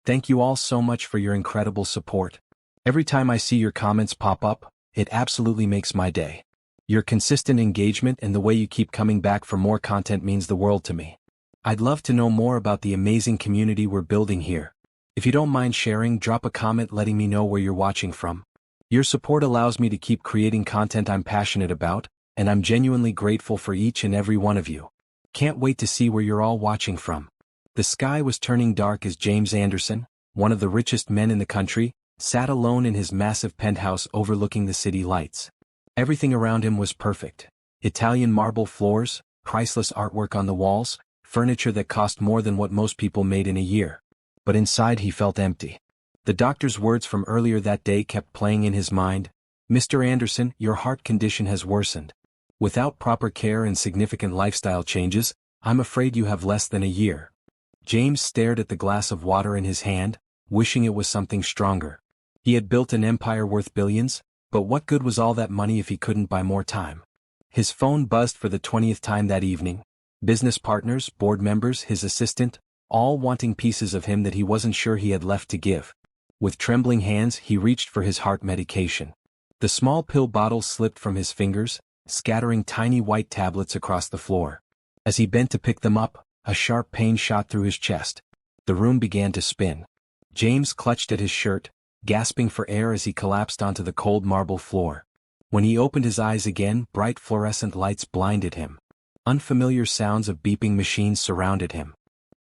Thank you all so much for your incredible support. Every time I see your comments pop up, it absolutely makes my day. Your consistent engagement and the way you keep coming back for more content means the world to me. I'd love to know more about the amazing community we're building here. If you don't mind sharing, drop a comment letting me know where you're watching from. Your support allows me to keep creating content I'm passionate about, and I'm genuinely grateful for each and every one of you. Can't wait to see where you're all watching from. The sky was turning dark as James Anderson, one of the richest men in the country, sat alone in his massive penthouse overlooking the city lights. Everything around him was perfect. Italian marble floors, priceless artwork on the walls, furniture that cost more than what most people made in a year. But inside he felt empty. The doctor's words from earlier that day kept playing in his mind. "Mr. Anderson, your heart condition has worsened. Without proper care and significant lifestyle changes, I'm afraid you have less than a year." James stared at the glass of water in his hand, wishing it was something stronger. He had built an empire worth billions, but what good was all that money if he couldn't buy more time? His phone buzzed for the 20th time that evening. Business partners, board members, his assistant, all wanting pieces of him that he wasn't sure he had left to give. With trembling hands, he reached for his heart medication. The small pill bottle slipped from his fingers, scattering tiny white tablets across the floor. As he bent to pick them up, a sharp pain shot through his chest. The room began to spin. James clutched at his shirt, gasping for air as he collapsed onto the cold marble floor. When he opened his eyes again, bright fluorescent lights blinded him. Unfamiliar sounds of beeping machines surrounded him.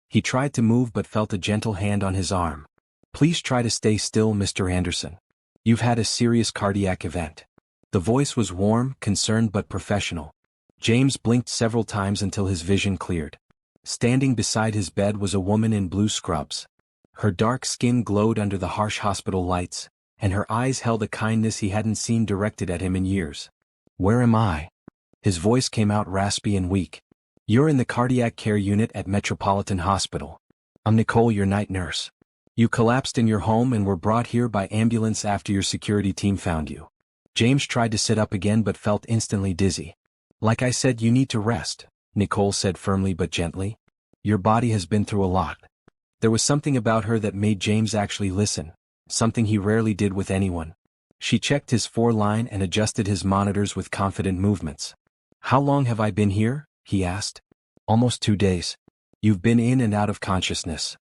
He tried to move but felt a gentle hand on his arm. "Please try to stay still, Mr. Anderson. You've had a serious cardiac event." The voice was warm, concerned but professional. James blinked several times until his vision cleared. Standing beside his bed was a woman in blue scrubs. Her dark skin glowed under the harsh hospital lights, and her eyes held a kindness he hadn't seen directed at him in years. "Where am I?" His voice came out raspy and weak. "You're in the cardiac care unit at Metropolitan Hospital. I'm Nicole, your night nurse. You collapsed in your home and were brought here by ambulance after your security team found you." James tried to sit up again but felt instantly dizzy. "Like I said, you need to rest," Nicole said firmly but gently. "Your body has been through a lot." There was something about her that made James actually listen, something he rarely did with anyone. She checked his foreline and adjusted his monitors with confident movements. "How long have I been here?" he asked. "Almost 2 days. You've been in and out of consciousness."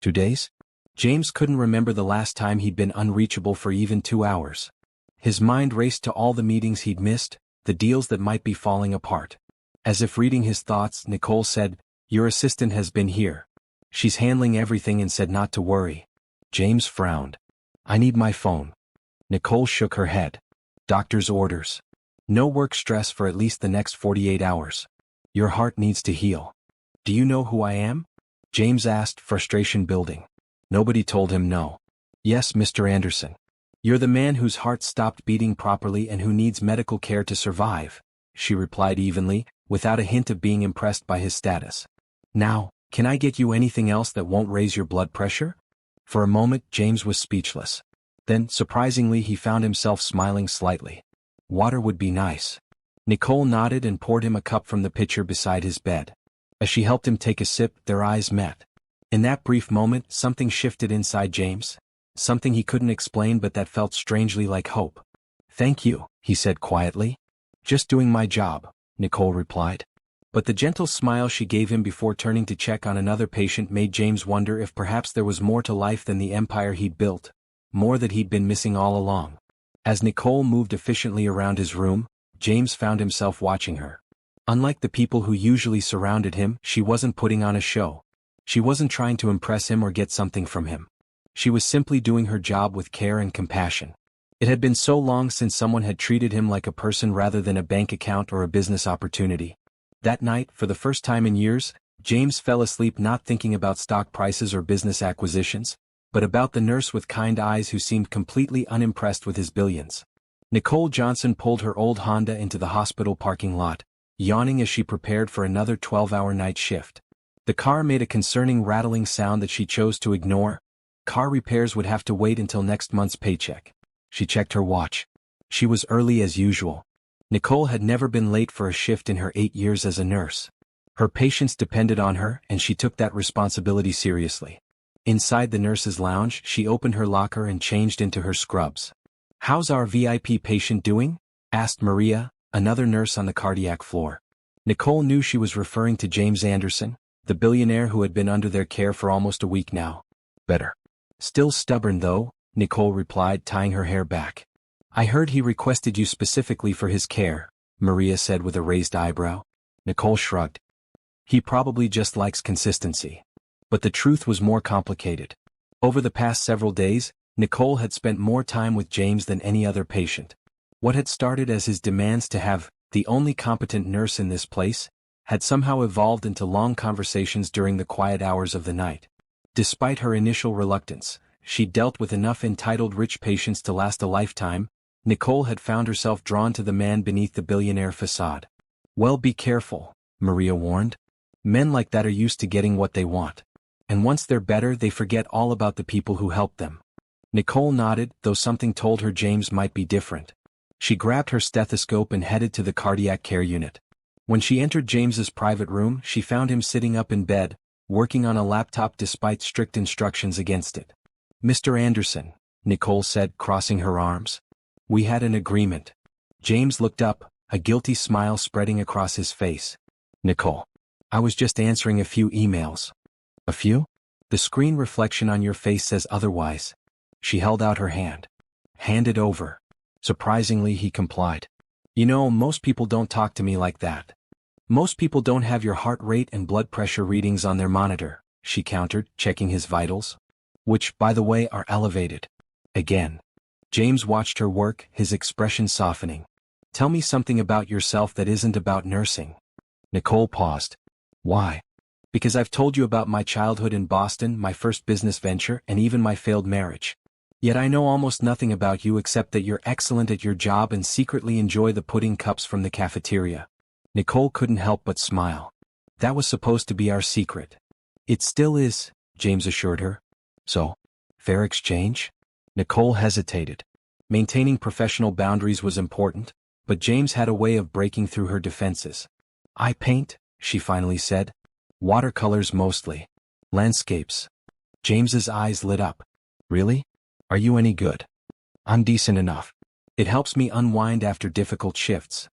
2 days? James couldn't remember the last time he'd been unreachable for even 2 hours. His mind raced to all the meetings he'd missed, the deals that might be falling apart. As if reading his thoughts, Nicole said, "Your assistant has been here. She's handling everything and said not to worry." James frowned. "I need my phone." Nicole shook her head. "Doctor's orders. No work stress for at least the next 48 hours. Your heart needs to heal." "Do you know who I am?" James asked, frustration building. Nobody told him no. "Yes, Mr. Anderson. You're the man whose heart stopped beating properly and who needs medical care to survive," she replied evenly, without a hint of being impressed by his status. "Now, can I get you anything else that won't raise your blood pressure?" For a moment, James was speechless. Then, surprisingly, he found himself smiling slightly. "Water would be nice." Nicole nodded and poured him a cup from the pitcher beside his bed. As she helped him take a sip, their eyes met. In that brief moment, something shifted inside James. Something he couldn't explain but that felt strangely like hope. "Thank you," he said quietly. "Just doing my job," Nicole replied. But the gentle smile she gave him before turning to check on another patient made James wonder if perhaps there was more to life than the empire he'd built, more that he'd been missing all along. As Nicole moved efficiently around his room, James found himself watching her. Unlike the people who usually surrounded him, she wasn't putting on a show. She wasn't trying to impress him or get something from him. She was simply doing her job with care and compassion. It had been so long since someone had treated him like a person rather than a bank account or a business opportunity. That night, for the first time in years, James fell asleep not thinking about stock prices or business acquisitions, but about the nurse with kind eyes who seemed completely unimpressed with his billions. Nicole Johnson pulled her old Honda into the hospital parking lot, yawning as she prepared for another 12-hour night shift. The car made a concerning rattling sound that she chose to ignore. Car repairs would have to wait until next month's paycheck. She checked her watch. She was early as usual. Nicole had never been late for a shift in her 8 years as a nurse. Her patients depended on her, and she took that responsibility seriously. Inside the nurse's lounge, she opened her locker and changed into her scrubs. "How's our VIP patient doing?" asked Maria, another nurse on the cardiac floor. Nicole knew she was referring to James Anderson, the billionaire who had been under their care for almost a week now. "Better. Still stubborn though," Nicole replied, tying her hair back. "I heard he requested you specifically for his care," Maria said with a raised eyebrow. Nicole shrugged. "He probably just likes consistency." But the truth was more complicated. Over the past several days, Nicole had spent more time with James than any other patient. What had started as his demands to have the only competent nurse in this place had somehow evolved into long conversations during the quiet hours of the night. Despite her initial reluctance, she dealt with enough entitled rich patients to last a lifetime. Nicole had found herself drawn to the man beneath the billionaire facade. "Well, be careful," Maria warned. "Men like that are used to getting what they want. And once they're better, they forget all about the people who helped them." Nicole nodded, though something told her James might be different. She grabbed her stethoscope and headed to the cardiac care unit. When she entered James's private room, she found him sitting up in bed, working on a laptop despite strict instructions against it. "Mr. Anderson," Nicole said, crossing her arms. "We had an agreement." James looked up, a guilty smile spreading across his face. "Nicole, I was just answering a few emails." "A few? The screen reflection on your face says otherwise." She held out her hand. "Hand it over." Surprisingly, he complied. "You know, most people don't talk to me like that." "Most people don't have your heart rate and blood pressure readings on their monitor," she countered, checking his vitals. "Which, by the way, are elevated." Again. James watched her work, his expression softening. "Tell me something about yourself that isn't about nursing." Nicole paused. "Why?" "Because I've told you about my childhood in Boston, my first business venture, and even my failed marriage. Yet I know almost nothing about you except that you're excellent at your job and secretly enjoy the pudding cups from the cafeteria." Nicole couldn't help but smile. "That was supposed to be our secret." "It still is," James assured her. "So, fair exchange?" Nicole hesitated. Maintaining professional boundaries was important, but James had a way of breaking through her defenses. "I paint," she finally said. "Watercolors mostly. Landscapes." James's eyes lit up. "Really? Are you any good?" "I'm decent enough. It helps me unwind after difficult shifts."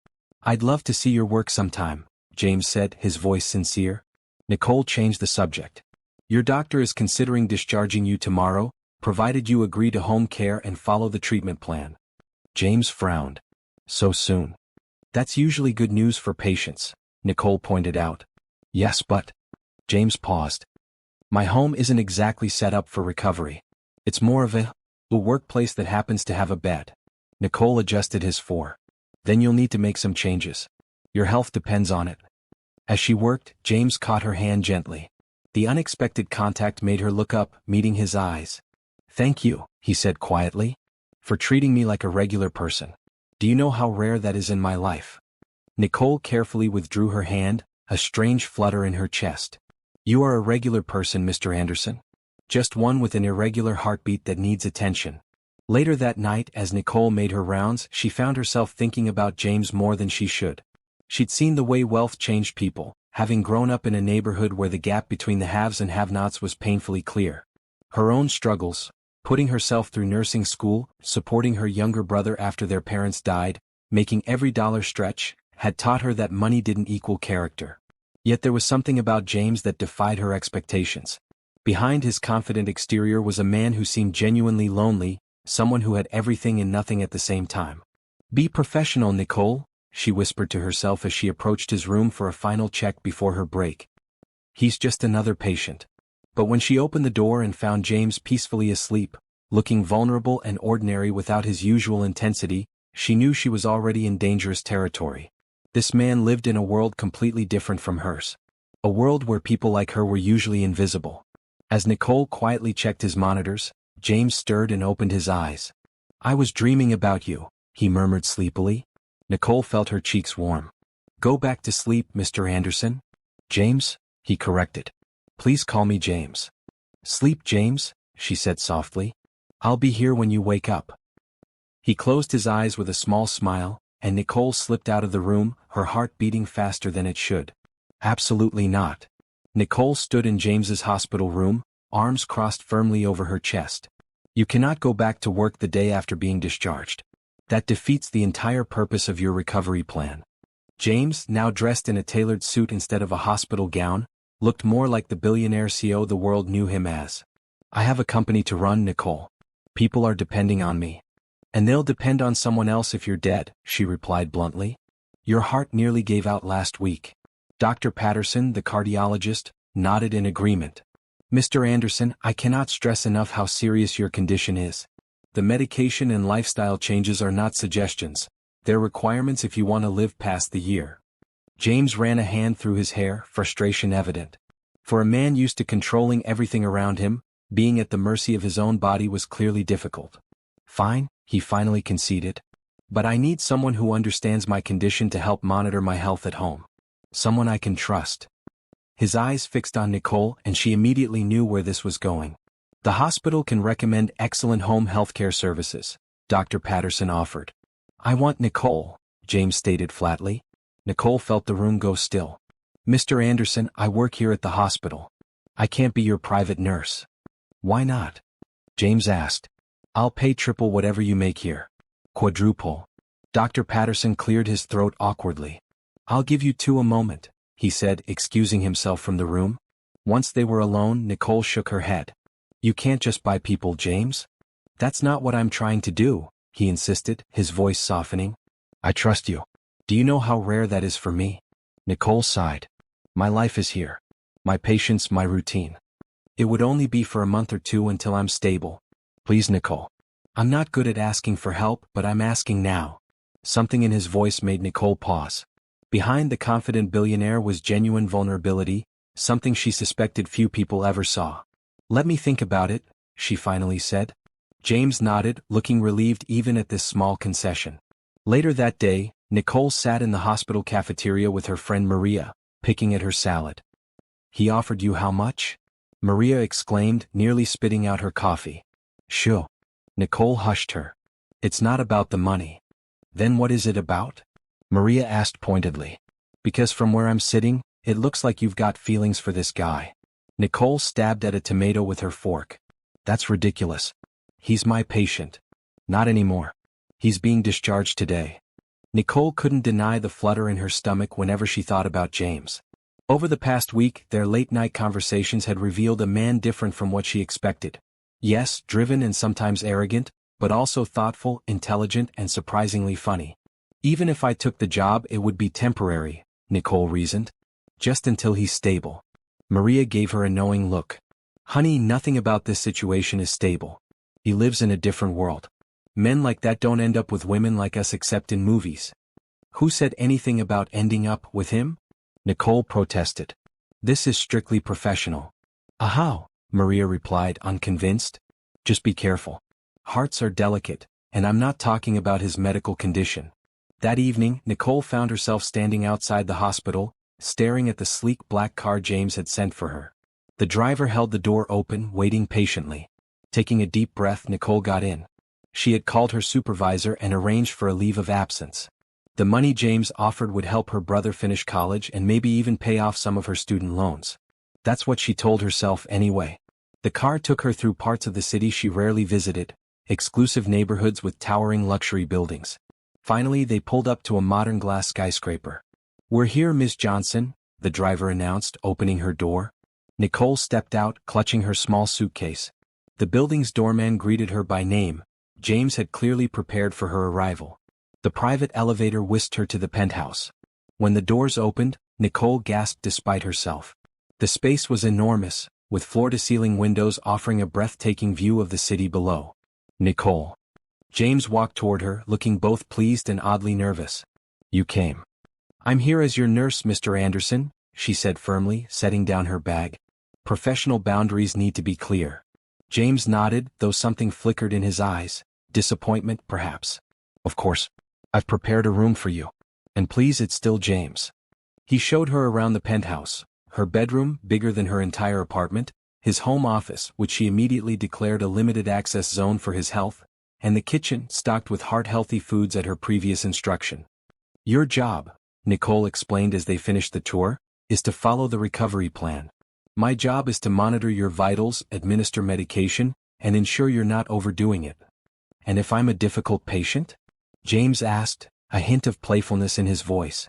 "I'd love to see your work sometime," James said, his voice sincere. Nicole changed the subject. "Your doctor is considering discharging you tomorrow, provided you agree to home care and follow the treatment plan." James frowned. "So soon?" "That's usually good news for patients," Nicole pointed out. "Yes, but..." James paused. "My home isn't exactly set up for recovery. It's more of a workplace that happens to have a bed." Nicole adjusted his fore. "Then you'll need to make some changes. Your health depends on it." As she worked, James caught her hand gently. The unexpected contact made her look up, meeting his eyes. "Thank you," he said quietly, "for treating me like a regular person. Do you know how rare that is in my life?" Nicole carefully withdrew her hand, a strange flutter in her chest. "You are a regular person, Mr. Anderson. Just one with an irregular heartbeat that needs attention." Later that night, as Nicole made her rounds, she found herself thinking about James more than she should. She'd seen the way wealth changed people, having grown up in a neighborhood where the gap between the haves and have-nots was painfully clear. Her own struggles, putting herself through nursing school, supporting her younger brother after their parents died, making every dollar stretch, had taught her that money didn't equal character. Yet there was something about James that defied her expectations. Behind his confident exterior was a man who seemed genuinely lonely, someone who had everything and nothing at the same time. "Be professional, Nicole," she whispered to herself as she approached his room for a final check before her break. "He's just another patient." But when she opened the door and found James peacefully asleep, looking vulnerable and ordinary without his usual intensity, she knew she was already in dangerous territory. This man lived in a world completely different from hers. A world where people like her were usually invisible. As Nicole quietly checked his monitors, James stirred and opened his eyes. "I was dreaming about you," he murmured sleepily. Nicole felt her cheeks warm. "Go back to sleep, Mr. Anderson." "James," he corrected. "Please call me James." "Sleep, James," she said softly. "I'll be here when you wake up." He closed his eyes with a small smile, and Nicole slipped out of the room, her heart beating faster than it should. Absolutely not. Nicole stood in James's hospital room, arms crossed firmly over her chest. You cannot go back to work the day after being discharged. That defeats the entire purpose of your recovery plan. James, now dressed in a tailored suit instead of a hospital gown, looked more like the billionaire CEO the world knew him as. I have a company to run, Nicole. People are depending on me. And they'll depend on someone else if you're dead, she replied bluntly. Your heart nearly gave out last week. Dr. Patterson, the cardiologist, nodded in agreement. Mr. Anderson, I cannot stress enough how serious your condition is. The medication and lifestyle changes are not suggestions. They're requirements if you want to live past the year. James ran a hand through his hair, frustration evident. For a man used to controlling everything around him, being at the mercy of his own body was clearly difficult. Fine, he finally conceded. But I need someone who understands my condition to help monitor my health at home. Someone I can trust. His eyes fixed on Nicole, and she immediately knew where this was going. The hospital can recommend excellent home healthcare services, Dr. Patterson offered. I want Nicole, James stated flatly. Nicole felt the room go still. Mr. Anderson, I work here at the hospital. I can't be your private nurse. Why not? James asked. I'll pay triple whatever you make here. Quadruple. Dr. Patterson cleared his throat awkwardly. I'll give you two a moment, he said, excusing himself from the room. Once they were alone, Nicole shook her head. You can't just buy people, James. That's not what I'm trying to do, he insisted, his voice softening. I trust you. Do you know how rare that is for me? Nicole sighed. My life is here. My patients, my routine. It would only be for a month or two until I'm stable. Please, Nicole. I'm not good at asking for help, but I'm asking now. Something in his voice made Nicole pause. Behind the confident billionaire was genuine vulnerability, something she suspected few people ever saw. Let me think about it, she finally said. James nodded, looking relieved even at this small concession. Later that day, Nicole sat in the hospital cafeteria with her friend Maria, picking at her salad. He offered you how much? Maria exclaimed, nearly spitting out her coffee. Shoo. Nicole hushed her. It's not about the money. Then what is it about? Maria asked pointedly. Because from where I'm sitting, it looks like you've got feelings for this guy. Nicole stabbed at a tomato with her fork. That's ridiculous. He's my patient. Not anymore. He's being discharged today. Nicole couldn't deny the flutter in her stomach whenever she thought about James. Over the past week, their late-night conversations had revealed a man different from what she expected. Yes, driven and sometimes arrogant, but also thoughtful, intelligent, and surprisingly funny. Even if I took the job, it would be temporary, Nicole reasoned. Just until he's stable. Maria gave her a knowing look. Honey, nothing about this situation is stable. He lives in a different world. Men like that don't end up with women like us except in movies. Who said anything about ending up with him? Nicole protested. This is strictly professional. How? Maria replied, unconvinced. Just be careful. Hearts are delicate, and I'm not talking about his medical condition. That evening, Nicole found herself standing outside the hospital, staring at the sleek black car James had sent for her. The driver held the door open, waiting patiently. Taking a deep breath, Nicole got in. She had called her supervisor and arranged for a leave of absence. The money James offered would help her brother finish college and maybe even pay off some of her student loans. That's what she told herself anyway. The car took her through parts of the city she rarely visited, exclusive neighborhoods with towering luxury buildings. Finally, they pulled up to a modern glass skyscraper. We're here, Miss Johnson, the driver announced, opening her door. Nicole stepped out, clutching her small suitcase. The building's doorman greeted her by name. James had clearly prepared for her arrival. The private elevator whisked her to the penthouse. When the doors opened, Nicole gasped despite herself. The space was enormous, with floor-to-ceiling windows offering a breathtaking view of the city below. Nicole. James walked toward her, looking both pleased and oddly nervous. You came. I'm here as your nurse, Mr. Anderson, she said firmly, setting down her bag. Professional boundaries need to be clear. James nodded, though something flickered in his eyes. Disappointment, perhaps. Of course. I've prepared a room for you. And please, it's still James. He showed her around the penthouse, her bedroom, bigger than her entire apartment, his home office, which she immediately declared a limited access zone for his health, and the kitchen, stocked with heart-healthy foods at her previous instruction. Your job, Nicole explained as they finished the tour, is to follow the recovery plan. My job is to monitor your vitals, administer medication, and ensure you're not overdoing it. And if I'm a difficult patient? James asked, a hint of playfulness in his voice.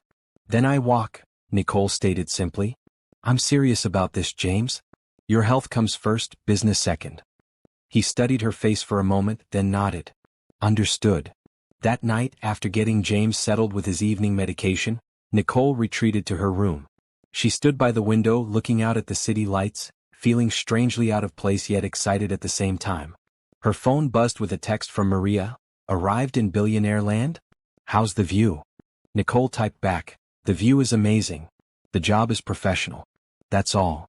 Then I walk, Nicole stated simply. I'm serious about this, James. Your health comes first, business second. He studied her face for a moment, then nodded. Understood. That night, after getting James settled with his evening medication, Nicole retreated to her room. She stood by the window looking out at the city lights, feeling strangely out of place yet excited at the same time. Her phone buzzed with a text from Maria. Arrived in Billionaire land? How's the view? Nicole typed back. The view is amazing. The job is professional. That's all.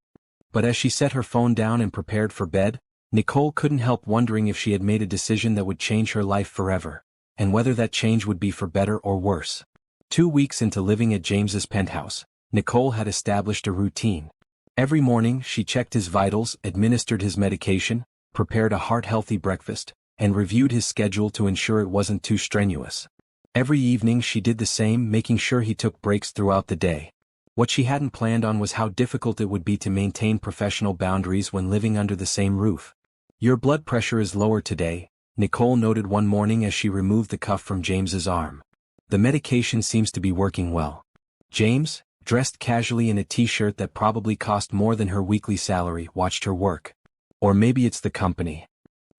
But as she set her phone down and prepared for bed, Nicole couldn't help wondering if she had made a decision that would change her life forever, and whether that change would be for better or worse. 2 weeks into living at James's penthouse, Nicole had established a routine. Every morning she checked his vitals, administered his medication, prepared a heart-healthy breakfast, and reviewed his schedule to ensure it wasn't too strenuous. Every evening she did the same, making sure he took breaks throughout the day. What she hadn't planned on was how difficult it would be to maintain professional boundaries when living under the same roof. Your blood pressure is lower today, Nicole noted one morning as she removed the cuff from James's arm. The medication seems to be working well. James, dressed casually in a t-shirt that probably cost more than her weekly salary, watched her work. Or maybe it's the company.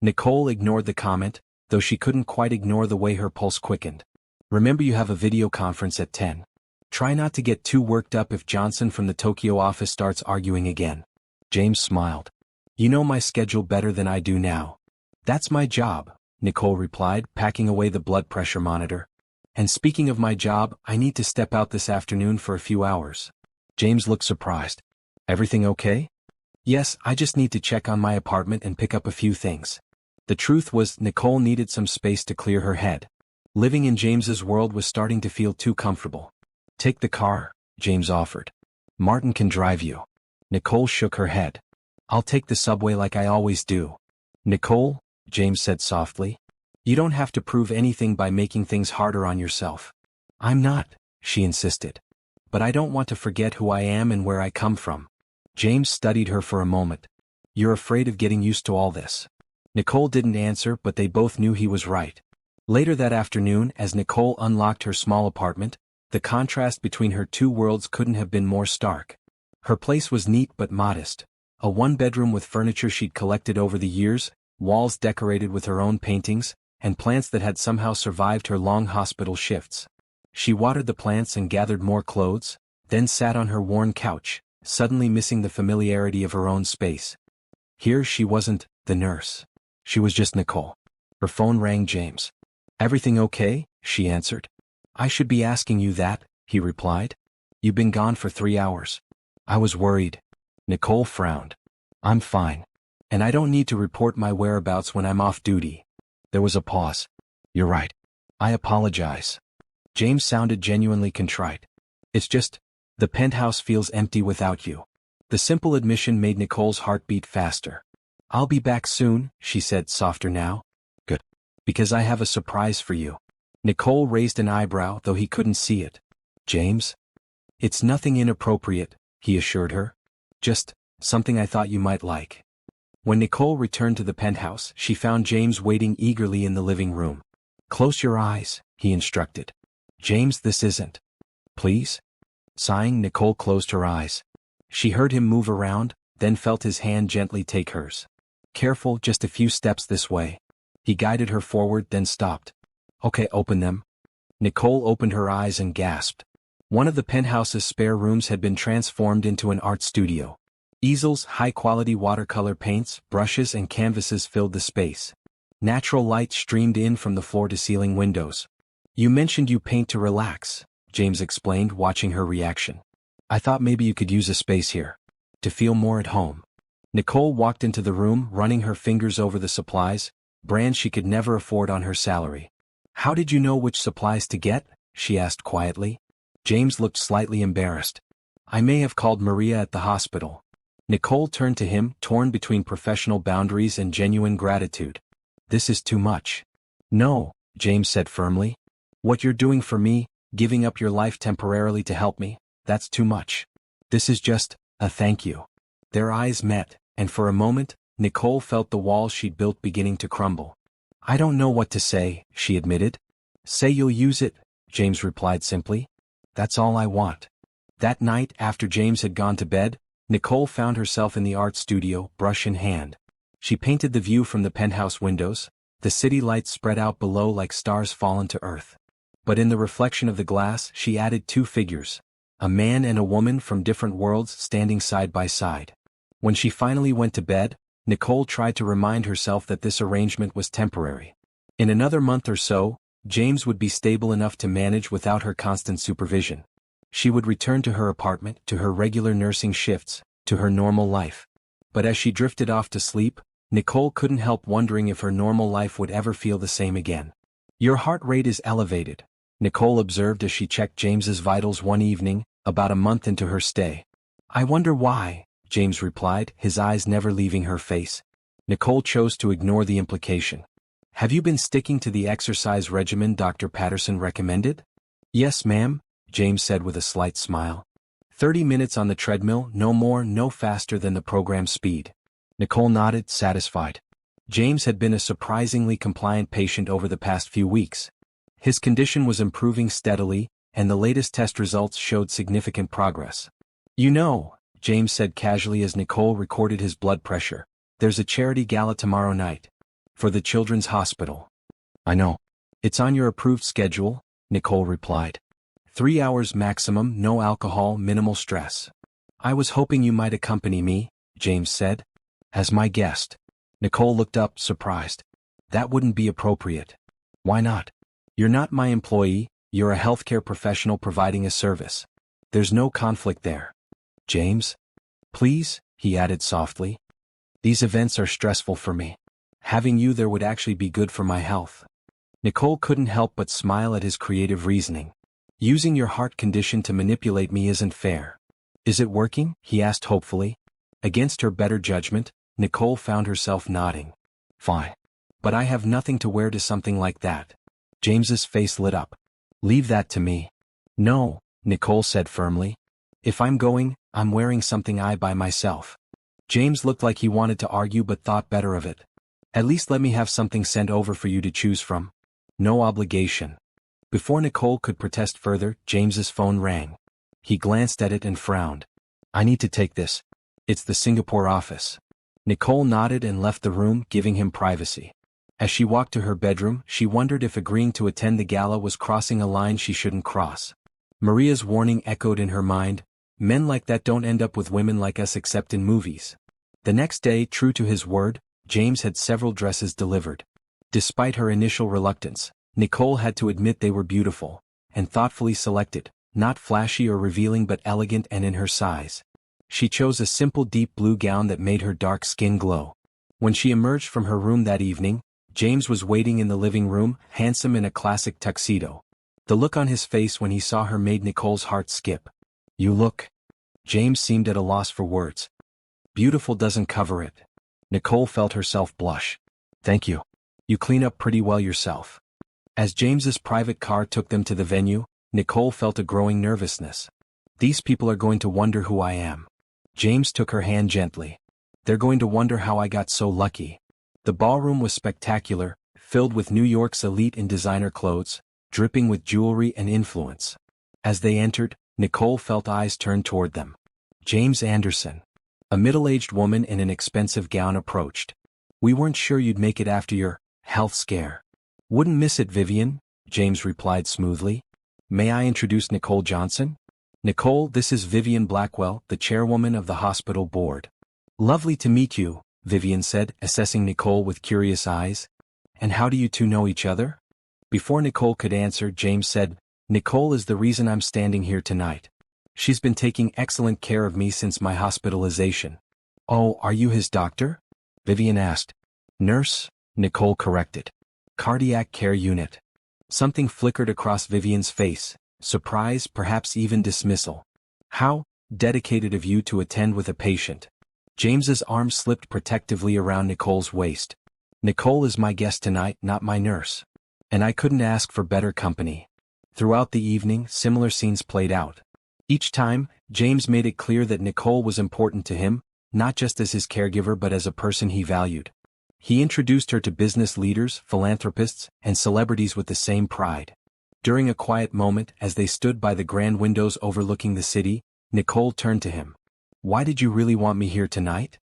Nicole ignored the comment, though she couldn't quite ignore the way her pulse quickened. Remember, you have a video conference at 10. Try not to get too worked up if Johnson from the Tokyo office starts arguing again. James smiled. You know my schedule better than I do now. That's my job, Nicole replied, packing away the blood pressure monitor. And speaking of my job, I need to step out this afternoon for a few hours. James looked surprised. Everything okay? Yes, I just need to check on my apartment and pick up a few things. The truth was, Nicole needed some space to clear her head. Living in James's world was starting to feel too comfortable. Take the car, James offered. Martin can drive you. Nicole shook her head. I'll take the subway like I always do. Nicole, James said softly. You don't have to prove anything by making things harder on yourself. I'm not, she insisted. But I don't want to forget who I am and where I come from. James studied her for a moment. You're afraid of getting used to all this. Nicole didn't answer, but they both knew he was right. Later that afternoon, as Nicole unlocked her small apartment, the contrast between her two worlds couldn't have been more stark. Her place was neat but modest. A one-bedroom with furniture she'd collected over the years, walls decorated with her own paintings, and plants that had somehow survived her long hospital shifts. She watered the plants and gathered more clothes, then sat on her worn couch, suddenly missing the familiarity of her own space. Here she wasn't the nurse. She was just Nicole. Her phone rang. James. Everything okay? She answered. I should be asking you that, he replied. You've been gone for 3 hours. I was worried. Nicole frowned. I'm fine. And I don't need to report my whereabouts when I'm off duty. There was a pause. You're right. I apologize. James sounded genuinely contrite. It's just, the penthouse feels empty without you. The simple admission made Nicole's heart beat faster. I'll be back soon, she said, softer now. Good. Because I have a surprise for you. Nicole raised an eyebrow, though he couldn't see it. James? It's nothing inappropriate, he assured her. Just something I thought you might like. When Nicole returned to the penthouse, she found James waiting eagerly in the living room. Close your eyes, he instructed. James, this isn't. Please? Sighing, Nicole closed her eyes. She heard him move around, then felt his hand gently take hers. Careful, just a few steps this way. He guided her forward, then stopped. Okay, open them. Nicole opened her eyes and gasped. One of the penthouse's spare rooms had been transformed into an art studio. Easels, high-quality watercolor paints, brushes and canvases filled the space. Natural light streamed in from the floor-to-ceiling windows. You mentioned you paint to relax, James explained, watching her reaction. I thought maybe you could use a space here. To feel more at home. Nicole walked into the room, running her fingers over the supplies, brands she could never afford on her salary. How did you know which supplies to get? She asked quietly. James looked slightly embarrassed. I may have called Maria at the hospital. Nicole turned to him, torn between professional boundaries and genuine gratitude. This is too much. No, James said firmly. What you're doing for me, giving up your life temporarily to help me, that's too much. This is just a thank you. Their eyes met, and for a moment, Nicole felt the walls she'd built beginning to crumble. "I don't know what to say," she admitted. "Say you'll use it," James replied simply. "That's all I want." That night, after James had gone to bed, Nicole found herself in the art studio, brush in hand. She painted the view from the penthouse windows, the city lights spread out below like stars fallen to earth. But in the reflection of the glass, she added two figures, a man and a woman from different worlds standing side by side. When she finally went to bed, Nicole tried to remind herself that this arrangement was temporary. In another month or so, James would be stable enough to manage without her constant supervision. She would return to her apartment, to her regular nursing shifts, to her normal life. But as she drifted off to sleep, Nicole couldn't help wondering if her normal life would ever feel the same again. "Your heart rate is elevated," Nicole observed as she checked James's vitals one evening, about a month into her stay. "I wonder why," James replied, his eyes never leaving her face. Nicole chose to ignore the implication. "Have you been sticking to the exercise regimen Dr. Patterson recommended?" "Yes, ma'am," James said with a slight smile. 30 minutes on the treadmill, no more, no faster than the program speed." Nicole nodded, satisfied. James had been a surprisingly compliant patient over the past few weeks. His condition was improving steadily, and the latest test results showed significant progress. "You know," James said casually as Nicole recorded his blood pressure, "there's a charity gala tomorrow night. For the Children's Hospital." "I know. It's on your approved schedule," Nicole replied. 3 hours maximum, no alcohol, minimal stress. "I was hoping you might accompany me," James said. "As my guest." Nicole looked up, surprised. "That wouldn't be appropriate." "Why not?" "You're not my employee, you're a healthcare professional providing a service. There's no conflict there." "James? Please," he added softly. "These events are stressful for me. Having you there would actually be good for my health." Nicole couldn't help but smile at his creative reasoning. "Using your heart condition to manipulate me isn't fair." "Is it working?" he asked hopefully. Against her better judgment, Nicole found herself nodding. "Fine. But I have nothing to wear to something like that." James's face lit up. "Leave that to me." "No," Nicole said firmly. "If I'm going, I'm wearing something I buy myself." James looked like he wanted to argue but thought better of it. "At least let me have something sent over for you to choose from." "No obligation." Before Nicole could protest further, James's phone rang. He glanced at it and frowned. "I need to take this. It's the Singapore office." Nicole nodded and left the room, giving him privacy. As she walked to her bedroom, she wondered if agreeing to attend the gala was crossing a line she shouldn't cross. Maria's warning echoed in her mind, "Men like that don't end up with women like us except in movies." The next day, true to his word, James had several dresses delivered. Despite her initial reluctance, Nicole had to admit they were beautiful, and thoughtfully selected, not flashy or revealing but elegant and in her size. She chose a simple deep blue gown that made her dark skin glow. When she emerged from her room that evening, James was waiting in the living room, handsome in a classic tuxedo. The look on his face when he saw her made Nicole's heart skip. "You look..." James seemed at a loss for words. "Beautiful doesn't cover it." Nicole felt herself blush. "Thank you. You clean up pretty well yourself." As James's private car took them to the venue, Nicole felt a growing nervousness. "These people are going to wonder who I am." James took her hand gently. "They're going to wonder how I got so lucky." The ballroom was spectacular, filled with New York's elite in designer clothes, dripping with jewelry and influence. As they entered, Nicole felt eyes turn toward them. James Anderson. A middle-aged woman in an expensive gown approached. "We weren't sure you'd make it after your health scare." "Wouldn't miss it, Vivian," James replied smoothly. "May I introduce Nicole Johnson?" "Nicole, this is Vivian Blackwell, the chairwoman of the hospital board." "Lovely to meet you," Vivian said, assessing Nicole with curious eyes. "And how do you two know each other?" Before Nicole could answer, James said, "Nicole is the reason I'm standing here tonight. She's been taking excellent care of me since my hospitalization." "Oh, are you his doctor?" Vivian asked. "Nurse," Nicole corrected. "Cardiac care unit." Something flickered across Vivian's face, surprise, perhaps even dismissal. "How dedicated of you to attend with a patient." James's arm slipped protectively around Nicole's waist. "Nicole is my guest tonight, not my nurse. And I couldn't ask for better company." Throughout the evening, similar scenes played out. Each time, James made it clear that Nicole was important to him, not just as his caregiver but as a person he valued. He introduced her to business leaders, philanthropists, and celebrities with the same pride. During a quiet moment as they stood by the grand windows overlooking the city, Nicole turned to him. "Why did you really want me here tonight?"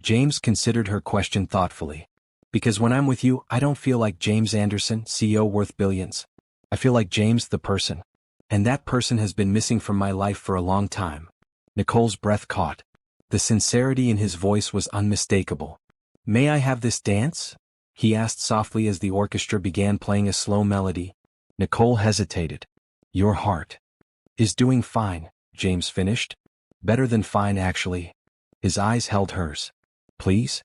James considered her question thoughtfully. "Because when I'm with you, I don't feel like James Anderson, CEO worth billions. I feel like James the person. And that person has been missing from my life for a long time." Nicole's breath caught. The sincerity in his voice was unmistakable. "May I have this dance?" he asked softly as the orchestra began playing a slow melody. Nicole hesitated. "Your heart is doing fine," James finished. "Better than fine, actually." His eyes held hers. "Please?"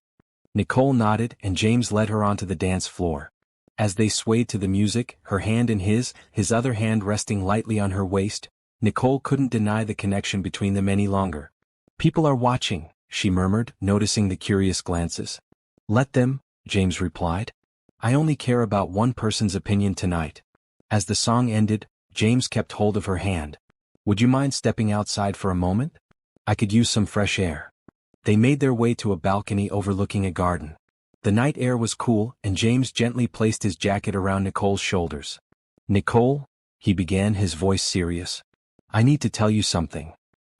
Nicole nodded and James led her onto the dance floor. As they swayed to the music, her hand in his other hand resting lightly on her waist, Nicole couldn't deny the connection between them any longer. "People are watching," she murmured, noticing the curious glances. "Let them," James replied. "I only care about one person's opinion tonight." As the song ended, James kept hold of her hand. "Would you mind stepping outside for a moment? I could use some fresh air." They made their way to a balcony overlooking a garden. The night air was cool, and James gently placed his jacket around Nicole's shoulders. "Nicole," he began, his voice serious. "I need to tell you something."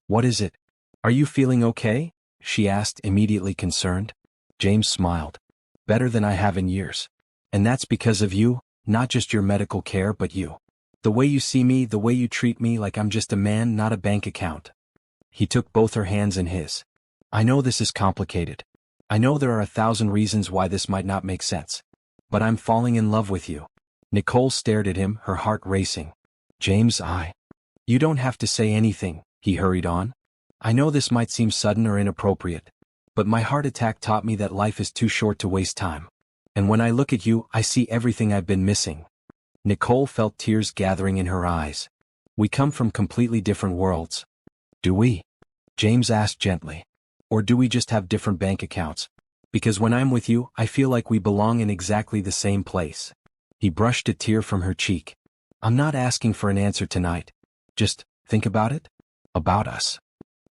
"What is it?" "Are you feeling okay?" she asked, immediately concerned. James smiled. "Better than I have in years. And that's because of you, not just your medical care but you. The way you see me, the way you treat me like I'm just a man, not a bank account." He took both her hands in his. "I know this is complicated. I know there are 1,000 reasons why this might not make sense. But I'm falling in love with you." Nicole stared at him, her heart racing. "James, You don't have to say anything," he hurried on. "I know this might seem sudden or inappropriate. But my heart attack taught me that life is too short to waste time. And when I look at you, I see everything I've been missing." Nicole felt tears gathering in her eyes. "We come from completely different worlds." "Do we?" James asked gently. "Or do we just have different bank accounts? Because when I'm with you, I feel like we belong in exactly the same place." He brushed a tear from her cheek. "I'm not asking for an answer tonight. Just think about it. About us."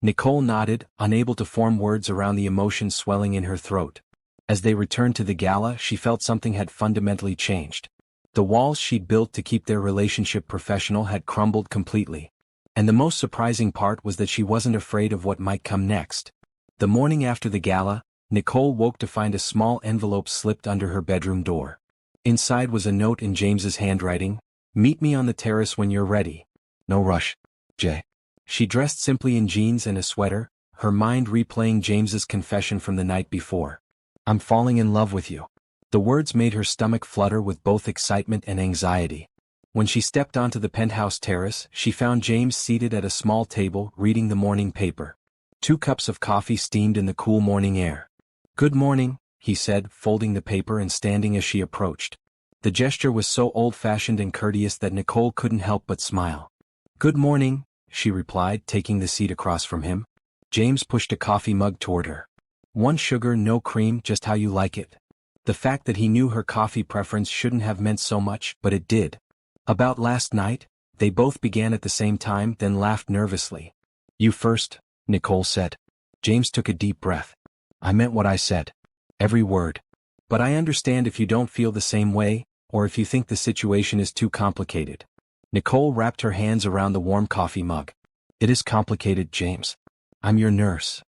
Nicole nodded, unable to form words around the emotion swelling in her throat. As they returned to the gala, she felt something had fundamentally changed. The walls she'd built to keep their relationship professional had crumbled completely. And the most surprising part was that she wasn't afraid of what might come next. The morning after the gala, Nicole woke to find a small envelope slipped under her bedroom door. Inside was a note in James's handwriting. "Meet me on the terrace when you're ready. No rush, Jay." She dressed simply in jeans and a sweater, her mind replaying James's confession from the night before. "I'm falling in love with you." The words made her stomach flutter with both excitement and anxiety. When she stepped onto the penthouse terrace, she found James seated at a small table, reading the morning paper. 2 cups of coffee steamed in the cool morning air. "Good morning," he said, folding the paper and standing as she approached. The gesture was so old-fashioned and courteous that Nicole couldn't help but smile. "Good morning," she replied, taking the seat across from him. James pushed a coffee mug toward her. "1 sugar, no cream, just how you like it." The fact that he knew her coffee preference shouldn't have meant so much, but it did. "About last night?" They both began at the same time, then laughed nervously. "You first," Nicole said. James took a deep breath. "I meant what I said. Every word. But I understand if you don't feel the same way, or if you think the situation is too complicated." Nicole wrapped her hands around the warm coffee mug. "It is complicated, James. I'm your nurse."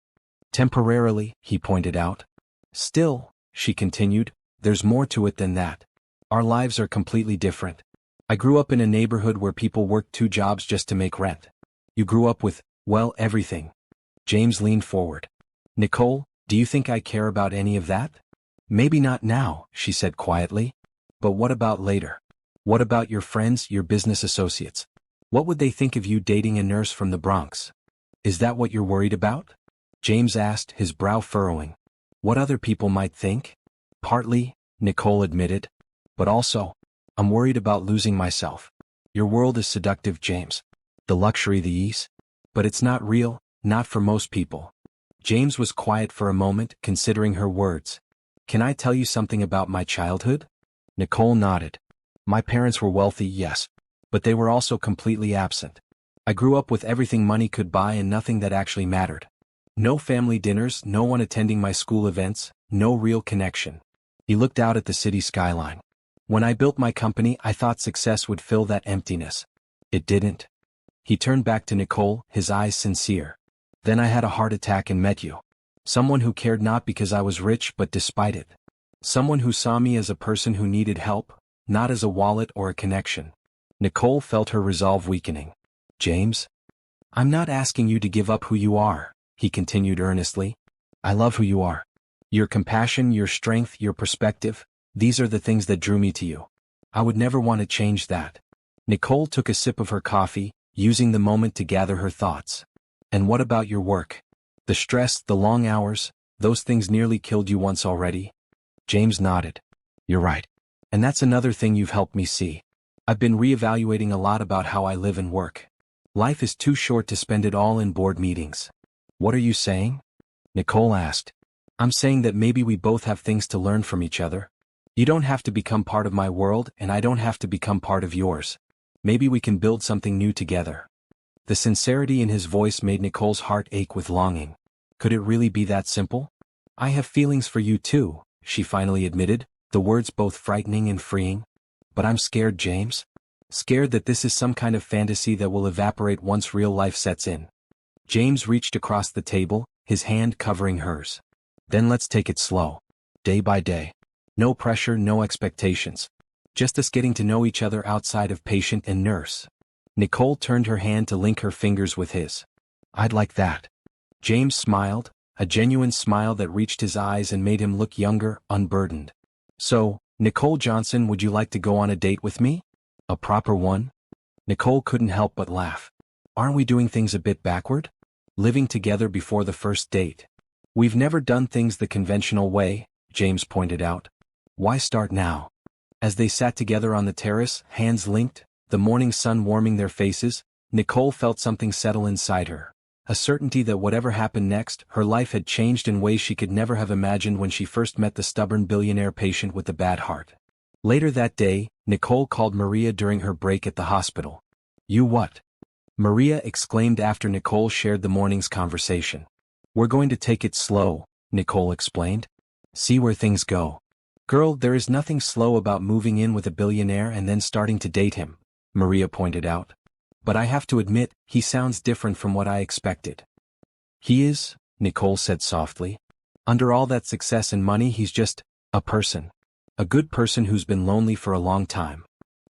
"Temporarily," he pointed out. "Still," she continued, "there's more to it than that. Our lives are completely different. I grew up in a neighborhood where people worked 2 jobs just to make rent. You grew up with, well, everything." James leaned forward. "Nicole, do you think I care about any of that?" "Maybe not now," she said quietly. "But what about later? What about your friends, your business associates? What would they think of you dating a nurse from the Bronx? Is that what you're worried about?" James asked, his brow furrowing. "What other people might think?" "Partly," Nicole admitted. "But also, I'm worried about losing myself. Your world is seductive, James. The luxury, the ease. But it's not real, not for most people." James was quiet for a moment, considering her words. "Can I tell you something about my childhood?" Nicole nodded. "My parents were wealthy, yes. But they were also completely absent. I grew up with everything money could buy and nothing that actually mattered. No family dinners, no one attending my school events, no real connection. He looked out at the city skyline. When I built my company, I thought success would fill that emptiness. It didn't. He turned back to Nicole, his eyes sincere. Then I had a heart attack and met you. Someone who cared not because I was rich but despite it. Someone who saw me as a person who needed help, not as a wallet or a connection. Nicole felt her resolve weakening. James? I'm not asking you to give up who you are, he continued earnestly. I love who you are. Your compassion, your strength, your perspective, these are the things that drew me to you. I would never want to change that. Nicole took a sip of her coffee, using the moment to gather her thoughts. And what about your work? The stress, the long hours, those things nearly killed you once already? James nodded. You're right. And that's another thing you've helped me see. I've been reevaluating a lot about how I live and work. Life is too short to spend it all in board meetings. What are you saying? Nicole asked. I'm saying that maybe we both have things to learn from each other. You don't have to become part of my world, and I don't have to become part of yours. Maybe we can build something new together. The sincerity in his voice made Nicole's heart ache with longing. Could it really be that simple? I have feelings for you too, she finally admitted, the words both frightening and freeing. But I'm scared, James. Scared that this is some kind of fantasy that will evaporate once real life sets in. James reached across the table, his hand covering hers. Then let's take it slow. Day by day. No pressure, no expectations. Just us getting to know each other outside of patient and nurse. Nicole turned her hand to link her fingers with his. I'd like that. James smiled, a genuine smile that reached his eyes and made him look younger, unburdened. So, Nicole Johnson, would you like to go on a date with me? A proper one? Nicole couldn't help but laugh. Aren't we doing things a bit backward? Living together before the first date. We've never done things the conventional way, James pointed out. Why start now? As they sat together on the terrace, hands linked, the morning sun warming their faces, Nicole felt something settle inside her. A certainty that whatever happened next, her life had changed in ways she could never have imagined when she first met the stubborn billionaire patient with the bad heart. Later that day, Nicole called Maria during her break at the hospital. You what? Maria exclaimed after Nicole shared the morning's conversation. We're going to take it slow, Nicole explained. See where things go. Girl, there is nothing slow about moving in with a billionaire and then starting to date him, Maria pointed out. But I have to admit, he sounds different from what I expected. He is, Nicole said softly. Under all that success and money, he's just a person. A good person who's been lonely for a long time.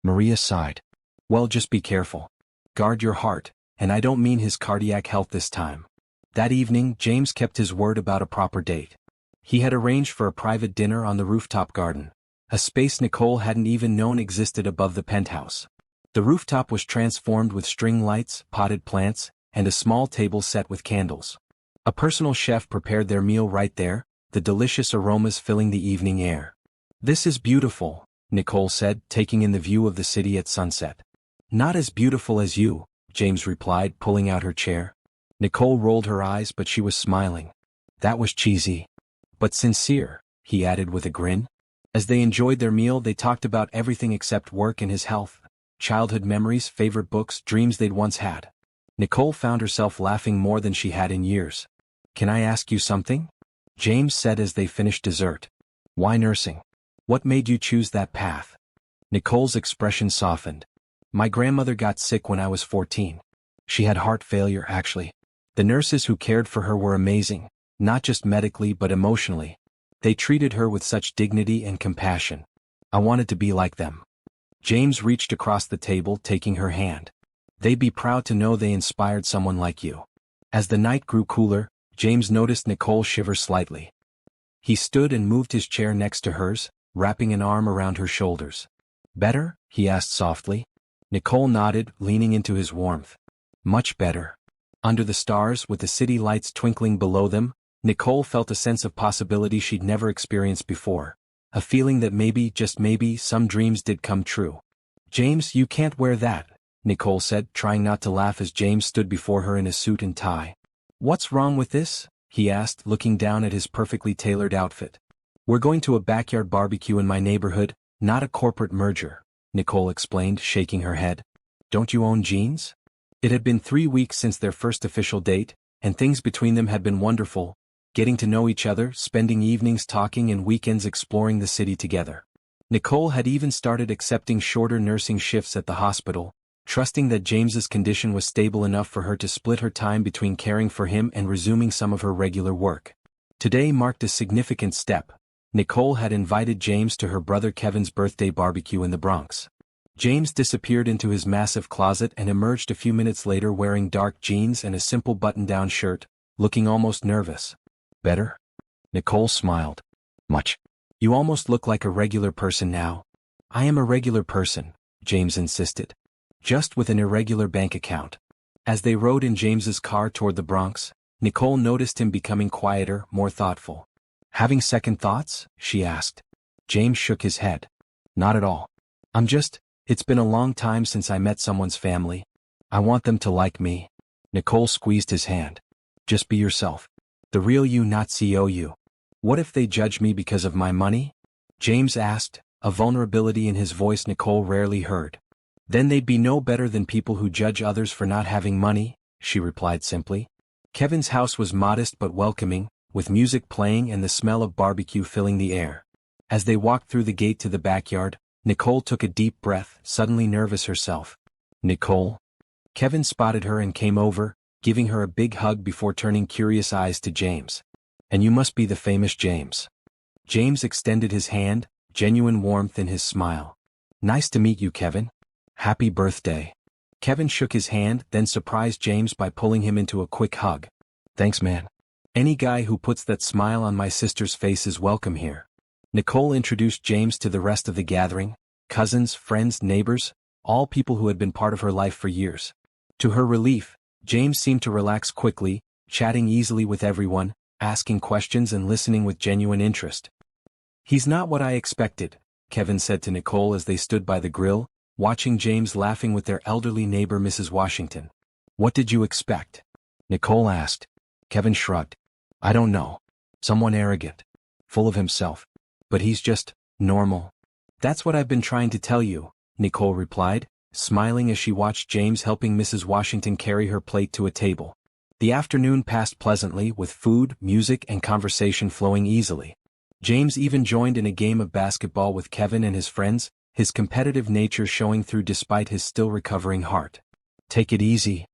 Maria sighed. Well, just be careful. Guard your heart, and I don't mean his cardiac health this time. That evening, James kept his word about a proper date. He had arranged for a private dinner on the rooftop garden, a space Nicole hadn't even known existed above the penthouse. The rooftop was transformed with string lights, potted plants, and a small table set with candles. A personal chef prepared their meal right there, the delicious aromas filling the evening air. This is beautiful, Nicole said, taking in the view of the city at sunset. Not as beautiful as you, James replied, pulling out her chair. Nicole rolled her eyes, but she was smiling. That was cheesy. But sincere, he added with a grin. As they enjoyed their meal, they talked about everything except work and his health. Childhood memories, favorite books, dreams they'd once had. Nicole found herself laughing more than she had in years. Can I ask you something? James said as they finished dessert. Why nursing? What made you choose that path? Nicole's expression softened. My grandmother got sick when I was 14. She had heart failure, actually. The nurses who cared for her were amazing, not just medically but emotionally. They treated her with such dignity and compassion. I wanted to be like them. James reached across the table, taking her hand. They'd be proud to know they inspired someone like you. As the night grew cooler, James noticed Nicole shiver slightly. He stood and moved his chair next to hers, wrapping an arm around her shoulders. Better? He asked softly. Nicole nodded, leaning into his warmth. Much better. Under the stars, with the city lights twinkling below them, Nicole felt a sense of possibility she'd never experienced before. A feeling that maybe, just maybe, some dreams did come true. James, you can't wear that, Nicole said, trying not to laugh as James stood before her in a suit and tie. What's wrong with this? He asked, looking down at his perfectly tailored outfit. We're going to a backyard barbecue in my neighborhood, not a corporate merger, Nicole explained, shaking her head. Don't you own jeans? It had been 3 weeks since their first official date, and things between them had been wonderful, getting to know each other, spending evenings talking and weekends exploring the city together. Nicole had even started accepting shorter nursing shifts at the hospital, trusting that James's condition was stable enough for her to split her time between caring for him and resuming some of her regular work. Today marked a significant step. Nicole had invited James to her brother Kevin's birthday barbecue in the Bronx. James disappeared into his massive closet and emerged a few minutes later wearing dark jeans and a simple button-down shirt, looking almost nervous. Better? Nicole smiled. Much. You almost look like a regular person now. I am a regular person, James insisted. Just with an irregular bank account. As they rode in James's car toward the Bronx, Nicole noticed him becoming quieter, more thoughtful. Having second thoughts? She asked. James shook his head. Not at all. It's been a long time since I met someone's family. I want them to like me. Nicole squeezed his hand. Just be yourself. The real you, not CO you. What if they judge me because of my money? James asked, a vulnerability in his voice Nicole rarely heard. Then they'd be no better than people who judge others for not having money, she replied simply. Kevin's house was modest but welcoming, with music playing and the smell of barbecue filling the air. As they walked through the gate to the backyard, Nicole took a deep breath, suddenly nervous herself. Nicole? Kevin spotted her and came over, giving her a big hug before turning curious eyes to James. And you must be the famous James. James extended his hand, genuine warmth in his smile. Nice to meet you, Kevin. Happy birthday. Kevin shook his hand, then surprised James by pulling him into a quick hug. Thanks, man. Any guy who puts that smile on my sister's face is welcome here. Nicole introduced James to the rest of the gathering, cousins, friends, neighbors, all people who had been part of her life for years. To her relief, James seemed to relax quickly, chatting easily with everyone, asking questions and listening with genuine interest. He's not what I expected, Kevin said to Nicole as they stood by the grill, watching James laughing with their elderly neighbor Mrs. Washington. What did you expect? Nicole asked. Kevin shrugged. I don't know. Someone arrogant. Full of himself. But he's just normal. That's what I've been trying to tell you, Nicole replied, smiling as she watched James helping Mrs. Washington carry her plate to a table. The afternoon passed pleasantly with food, music, and conversation flowing easily. James even joined in a game of basketball with Kevin and his friends, his competitive nature showing through despite his still recovering heart. Take it easy.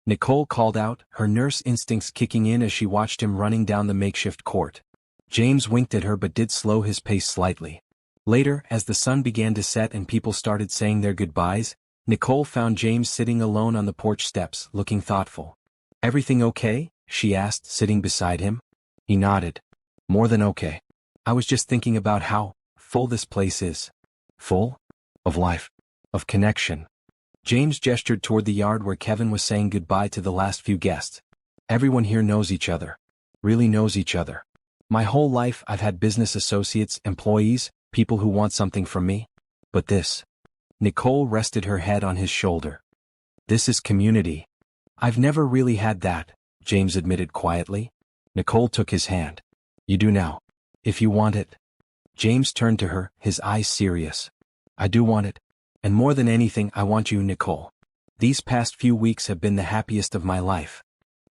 Nicole called out, her nurse instincts kicking in as she watched him running down the makeshift court. James winked at her but did slow his pace slightly. Later, as the sun began to set and people started saying their goodbyes, Nicole found James sitting alone on the porch steps, looking thoughtful. Everything okay? She asked, sitting beside him. He nodded. More than okay. I was just thinking about how full this place is. Full? Of life. Of connection. James gestured toward the yard where Kevin was saying goodbye to the last few guests. Everyone here knows each other. Really knows each other. My whole life I've had business associates, employees, people who want something from me. But this. Nicole rested her head on his shoulder. This is community. I've never really had that, James admitted quietly. Nicole took his hand. You do now. If you want it. James turned to her, his eyes serious. I do want it. And more than anything, I want you, Nicole. These past few weeks have been the happiest of my life.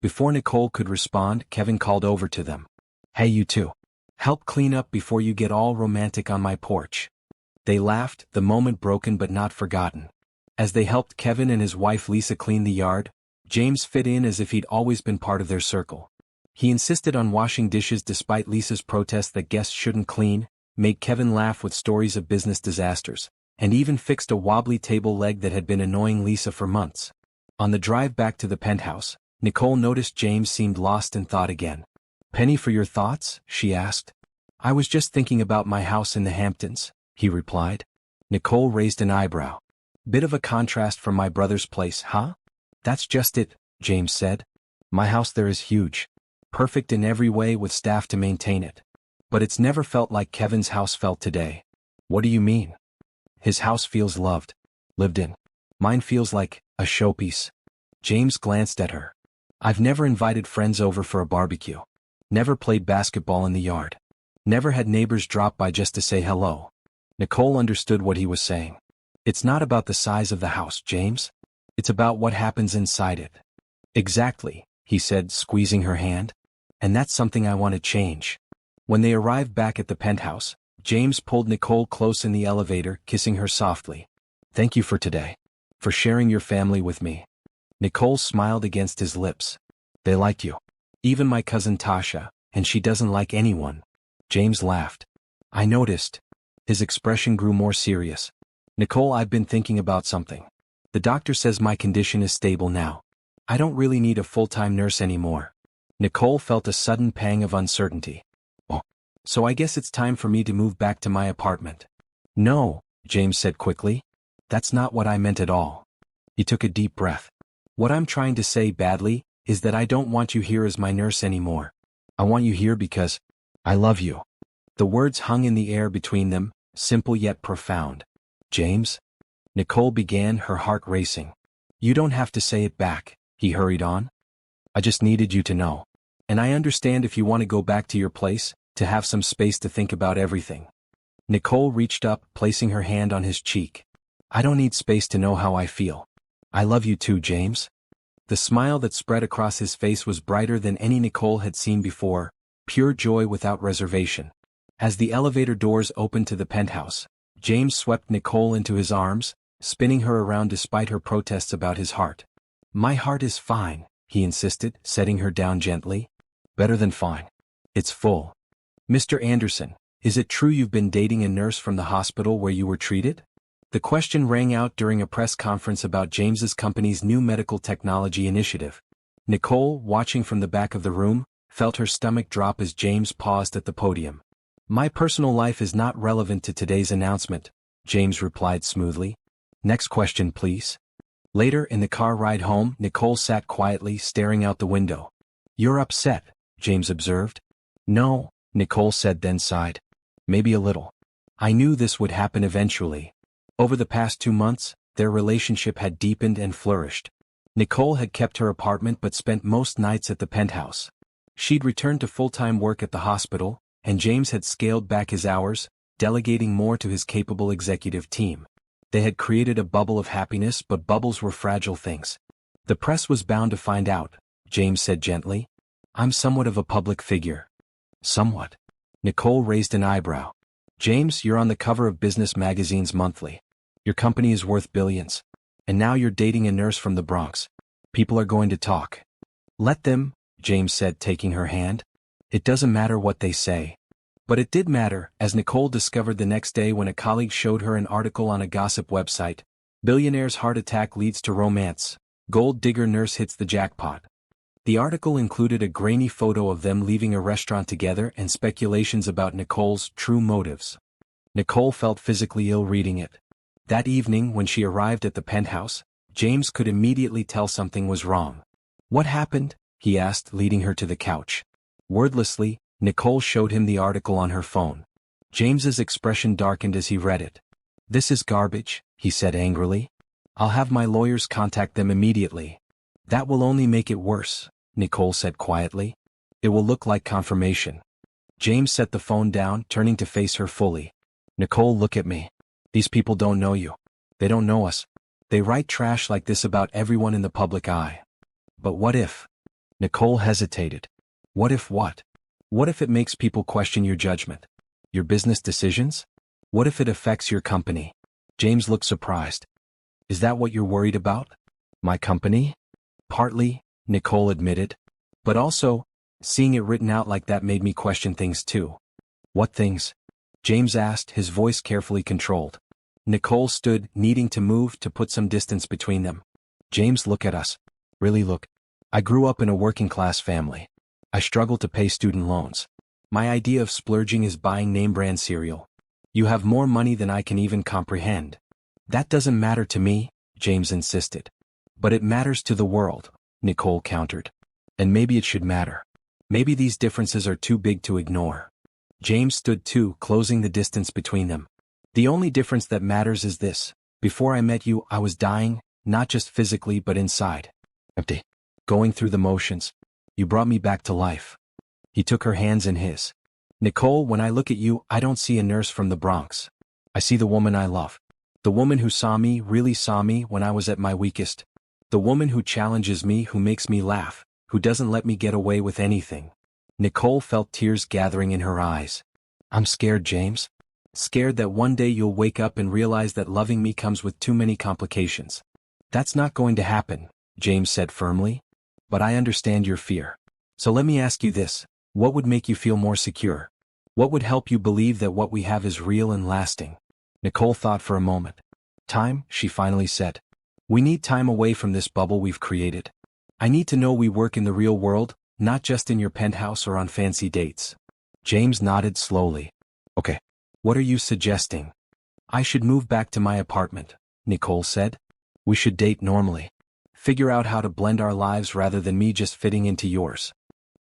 Before Nicole could respond, Kevin called over to them. Hey, you two. Help clean up before you get all romantic on my porch. They laughed, the moment broken but not forgotten. As they helped Kevin and his wife Lisa clean the yard, James fit in as if he'd always been part of their circle. He insisted on washing dishes despite Lisa's protest that guests shouldn't clean, made Kevin laugh with stories of business disasters, and even fixed a wobbly table leg that had been annoying Lisa for months. On the drive back to the penthouse, Nicole noticed James seemed lost in thought again. Penny for your thoughts? She asked. I was just thinking about my house in the Hamptons, he replied. Nicole raised an eyebrow. Bit of a contrast from my brother's place, huh? That's just it, James said. My house there is huge. Perfect in every way with staff to maintain it. But it's never felt like Kevin's house felt today. What do you mean? His house feels loved. Lived in. Mine feels like a showpiece. James glanced at her. I've never invited friends over for a barbecue. Never played basketball in the yard. Never had neighbors drop by just to say hello. Nicole understood what he was saying. It's not about the size of the house, James. It's about what happens inside it. Exactly, he said, squeezing her hand. And that's something I want to change. When they arrived back at the penthouse, James pulled Nicole close in the elevator, kissing her softly. Thank you for today. For sharing your family with me. Nicole smiled against his lips. They liked you. Even my cousin Tasha, and she doesn't like anyone. James laughed. I noticed. His expression grew more serious. Nicole, I've been thinking about something. The doctor says my condition is stable now. I don't really need a full-time nurse anymore. Nicole felt a sudden pang of uncertainty. Oh, so I guess it's time for me to move back to my apartment. No, James said quickly. That's not what I meant at all. He took a deep breath. What I'm trying to say badly is that I don't want you here as my nurse anymore. I want you here because I love you. The words hung in the air between them, simple yet profound. James? Nicole began, her heart racing. You don't have to say it back, he hurried on. I just needed you to know. And I understand if you want to go back to your place, to have some space to think about everything. Nicole reached up, placing her hand on his cheek. I don't need space to know how I feel. I love you too, James. The smile that spread across his face was brighter than any Nicole had seen before, pure joy without reservation. As the elevator doors opened to the penthouse, James swept Nicole into his arms, spinning her around despite her protests about his heart. My heart is fine, he insisted, setting her down gently. Better than fine. It's full. Mr. Anderson, is it true you've been dating a nurse from the hospital where you were treated? The question rang out during a press conference about James's company's new medical technology initiative. Nicole, watching from the back of the room, felt her stomach drop as James paused at the podium. My personal life is not relevant to today's announcement, James replied smoothly. Next question, please. Later in the car ride home, Nicole sat quietly, staring out the window. You're upset, James observed. No, Nicole said, then sighed. Maybe a little. I knew this would happen eventually. Over the past 2 months, their relationship had deepened and flourished. Nicole had kept her apartment but spent most nights at the penthouse. She'd returned to full-time work at the hospital, and James had scaled back his hours, delegating more to his capable executive team. They had created a bubble of happiness, but bubbles were fragile things. The press was bound to find out, James said gently. I'm somewhat of a public figure. Somewhat. Nicole raised an eyebrow. James, you're on the cover of business magazines monthly. Your company is worth billions. And now you're dating a nurse from the Bronx. People are going to talk. Let them, James said, taking her hand. It doesn't matter what they say. But it did matter, as Nicole discovered the next day when a colleague showed her an article on a gossip website. Billionaire's heart attack leads to romance. Gold digger nurse hits the jackpot. The article included a grainy photo of them leaving a restaurant together and speculations about Nicole's true motives. Nicole felt physically ill reading it. That evening, when she arrived at the penthouse, James could immediately tell something was wrong. What happened? He asked, leading her to the couch. Wordlessly, Nicole showed him the article on her phone. James's expression darkened as he read it. This is garbage, he said angrily. I'll have my lawyers contact them immediately. That will only make it worse, Nicole said quietly. It will look like confirmation. James set the phone down, turning to face her fully. Nicole, look at me. These people don't know you. They don't know us. They write trash like this about everyone in the public eye. But what if? Nicole hesitated. What if what? What if it makes people question your judgment? Your business decisions? What if it affects your company? James looked surprised. Is that what you're worried about? My company? Partly, Nicole admitted. But also, seeing it written out like that made me question things too. What things? James asked, his voice carefully controlled. Nicole stood, needing to move to put some distance between them. James, look at us. Really look. I grew up in a working-class family. I struggle to pay student loans. My idea of splurging is buying name-brand cereal. You have more money than I can even comprehend. That doesn't matter to me, James insisted. But it matters to the world, Nicole countered. And maybe it should matter. Maybe these differences are too big to ignore. James stood too, closing the distance between them. The only difference that matters is this. Before I met you, I was dying, not just physically but inside. Empty. Going through the motions. You brought me back to life. He took her hands in his. Nicole, when I look at you, I don't see a nurse from the Bronx. I see the woman I love. The woman who saw me, really saw me when I was at my weakest. The woman who challenges me, who makes me laugh, who doesn't let me get away with anything. Nicole felt tears gathering in her eyes. I'm scared, James. Scared that one day you'll wake up and realize that loving me comes with too many complications. That's not going to happen, James said firmly. But I understand your fear. So let me ask you this, what would make you feel more secure? What would help you believe that what we have is real and lasting? Nicole thought for a moment. Time, she finally said. We need time away from this bubble we've created. I need to know we work in the real world, not just in your penthouse or on fancy dates. James nodded slowly. Okay. What are you suggesting? I should move back to my apartment, Nicole said. We should date normally. Figure out how to blend our lives rather than me just fitting into yours.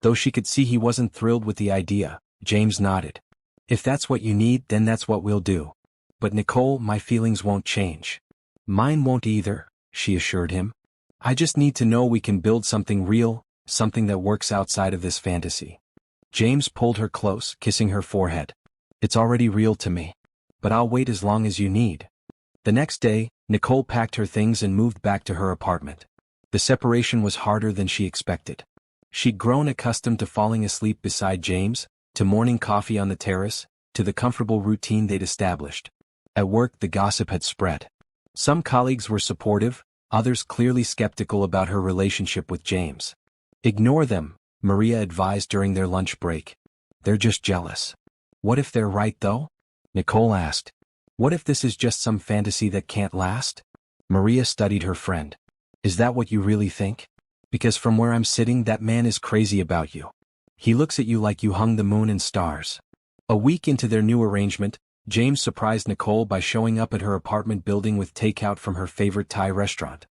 Though she could see he wasn't thrilled with the idea, James nodded. If that's what you need, then that's what we'll do. But Nicole, my feelings won't change. Mine won't either, she assured him. I just need to know we can build something real, something that works outside of this fantasy. James pulled her close, kissing her forehead. It's already real to me. But I'll wait as long as you need. The next day, Nicole packed her things and moved back to her apartment. The separation was harder than she expected. She'd grown accustomed to falling asleep beside James, to morning coffee on the terrace, to the comfortable routine they'd established. At work, the gossip had spread. Some colleagues were supportive, others clearly skeptical about her relationship with James. Ignore them, Maria advised during their lunch break. They're just jealous. What if they're right, though? Nicole asked. What if this is just some fantasy that can't last? Maria studied her friend. Is that what you really think? Because from where I'm sitting, that man is crazy about you. He looks at you like you hung the moon and stars. A week into their new arrangement, James surprised Nicole by showing up at her apartment building with takeout from her favorite Thai restaurant.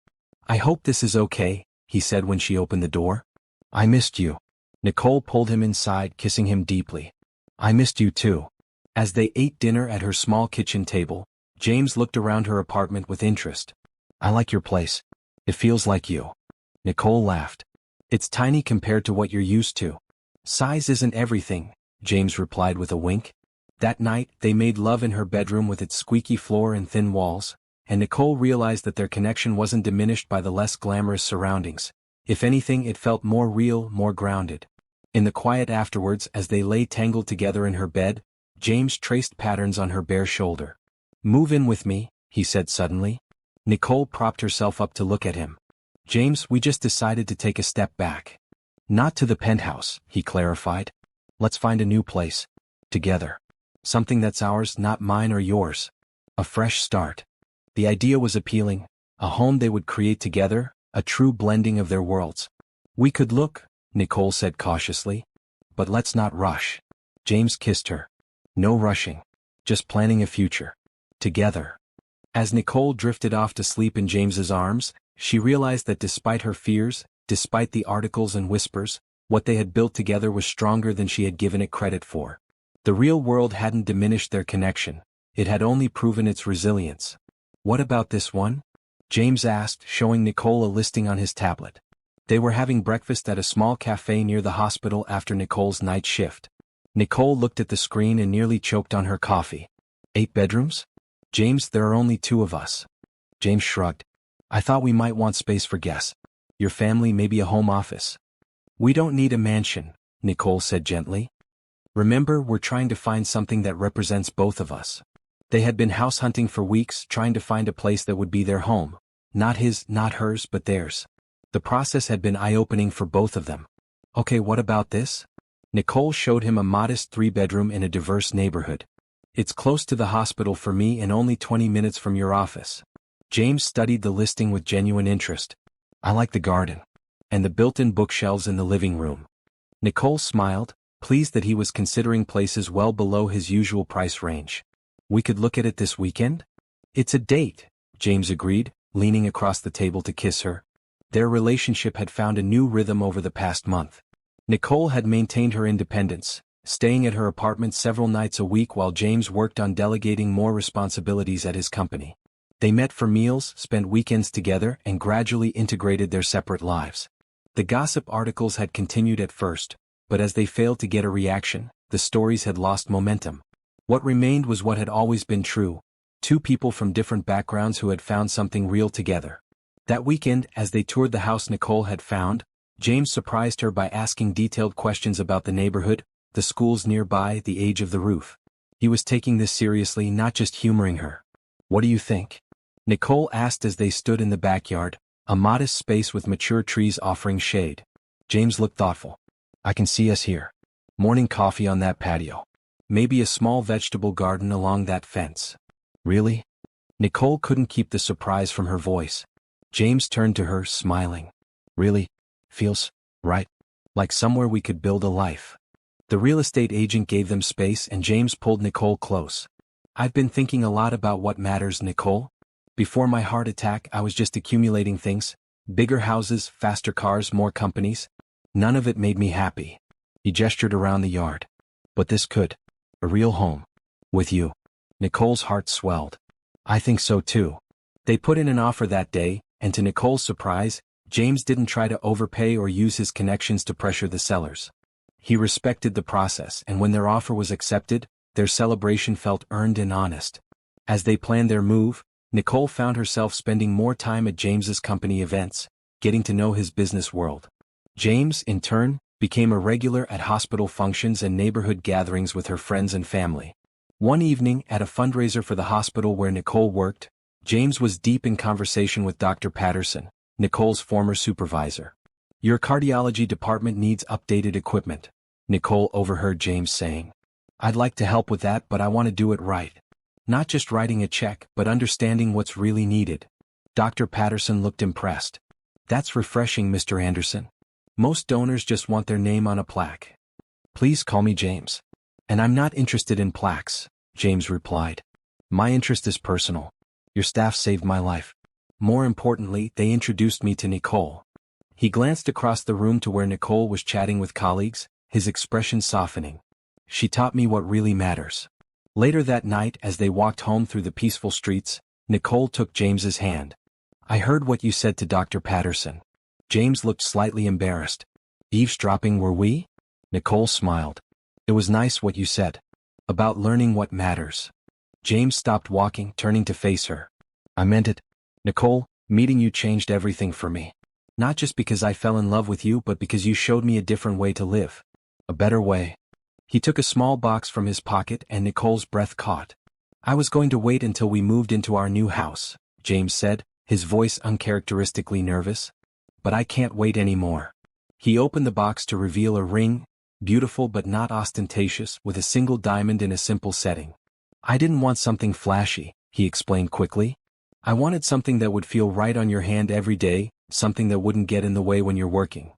I hope this is okay, he said when she opened the door. I missed you. Nicole pulled him inside, kissing him deeply. I missed you too. As they ate dinner at her small kitchen table, James looked around her apartment with interest. I like your place. It feels like you. Nicole laughed. It's tiny compared to what you're used to. Size isn't everything, James replied with a wink. That night, they made love in her bedroom with its squeaky floor and thin walls, and Nicole realized that their connection wasn't diminished by the less glamorous surroundings. If anything, it felt more real, more grounded. In the quiet afterwards, as they lay tangled together in her bed, James traced patterns on her bare shoulder. Move in with me, he said suddenly. Nicole propped herself up to look at him. James, we just decided to take a step back. Not to the penthouse, he clarified. Let's find a new place. Together. Something that's ours, not mine or yours. A fresh start. The idea was appealing. A home they would create together, a true blending of their worlds. We could look, Nicole said cautiously. But let's not rush. James kissed her. No rushing. Just planning a future. Together. As Nicole drifted off to sleep in James's arms, she realized that despite her fears, despite the articles and whispers, what they had built together was stronger than she had given it credit for. The real world hadn't diminished their connection. It had only proven its resilience. What about this one? James asked, showing Nicole a listing on his tablet. They were having breakfast at a small cafe near the hospital after Nicole's night shift. Nicole looked at the screen and nearly choked on her coffee. 8 bedrooms? James, there are only 2 of us. James shrugged. I thought we might want space for guests. Your family, maybe a home office. We don't need a mansion, Nicole said gently. Remember, we're trying to find something that represents both of us. They had been house hunting for weeks, trying to find a place that would be their home. Not his, not hers, but theirs. The process had been eye-opening for both of them. Okay, what about this? Nicole showed him a modest 3-bedroom in a diverse neighborhood. It's close to the hospital for me and only 20 minutes from your office. James studied the listing with genuine interest. I like the garden. And the built-in bookshelves in the living room. Nicole smiled, pleased that he was considering places well below his usual price range. We could look at it this weekend? It's a date, James agreed, leaning across the table to kiss her. Their relationship had found a new rhythm over the past month. Nicole had maintained her independence, staying at her apartment several nights a week while James worked on delegating more responsibilities at his company. They met for meals, spent weekends together, and gradually integrated their separate lives. The gossip articles had continued at first, but as they failed to get a reaction, the stories had lost momentum. What remained was what had always been true: 2 people from different backgrounds who had found something real together. That weekend, as they toured the house Nicole had found, James surprised her by asking detailed questions about the neighborhood, the schools nearby, the age of the roof. He was taking this seriously, not just humoring her. "What do you think?" Nicole asked as they stood in the backyard, a modest space with mature trees offering shade. James looked thoughtful. "I can see us here. Morning coffee on that patio. Maybe a small vegetable garden along that fence." "Really?" Nicole couldn't keep the surprise from her voice. James turned to her, smiling. "Really? Feels right. Like somewhere we could build a life." The real estate agent gave them space and James pulled Nicole close. "I've been thinking a lot about what matters, Nicole. Before my heart attack, I was just accumulating things. Bigger houses, faster cars, more companies. None of it made me happy." He gestured around the yard. "But this could. A real home. With you." Nicole's heart swelled. "I think so too." They put in an offer that day, and to Nicole's surprise, James didn't try to overpay or use his connections to pressure the sellers. He respected the process, and when their offer was accepted, their celebration felt earned and honest. As they planned their move, Nicole found herself spending more time at James's company events, getting to know his business world. James, in turn, became a regular at hospital functions and neighborhood gatherings with her friends and family. One evening, at a fundraiser for the hospital where Nicole worked, James was deep in conversation with Dr. Patterson, Nicole's former supervisor. "Your cardiology department needs updated equipment," Nicole overheard James saying. "I'd like to help with that, but I want to do it right. Not just writing a check, but understanding what's really needed." Dr. Patterson looked impressed. "That's refreshing, Mr. Anderson. Most donors just want their name on a plaque." "Please call me James." "And I'm not interested in plaques," James replied. "My interest is personal. Your staff saved my life. More importantly, they introduced me to Nicole." He glanced across the room to where Nicole was chatting with colleagues, his expression softening. "She taught me what really matters." Later that night, as they walked home through the peaceful streets, Nicole took James's hand. "I heard what you said to Dr. Patterson." James looked slightly embarrassed. "Eavesdropping, were we?" Nicole smiled. "It was nice what you said. About learning what matters." James stopped walking, turning to face her. "I meant it. Nicole, meeting you changed everything for me. Not just because I fell in love with you, but because you showed me a different way to live. A better way." He took a small box from his pocket and Nicole's breath caught. "I was going to wait until we moved into our new house," James said, his voice uncharacteristically nervous. "But I can't wait anymore." He opened the box to reveal a ring, beautiful but not ostentatious, with a single diamond in a simple setting. "I didn't want something flashy," he explained quickly. "I wanted something that would feel right on your hand every day, something that wouldn't get in the way when you're working."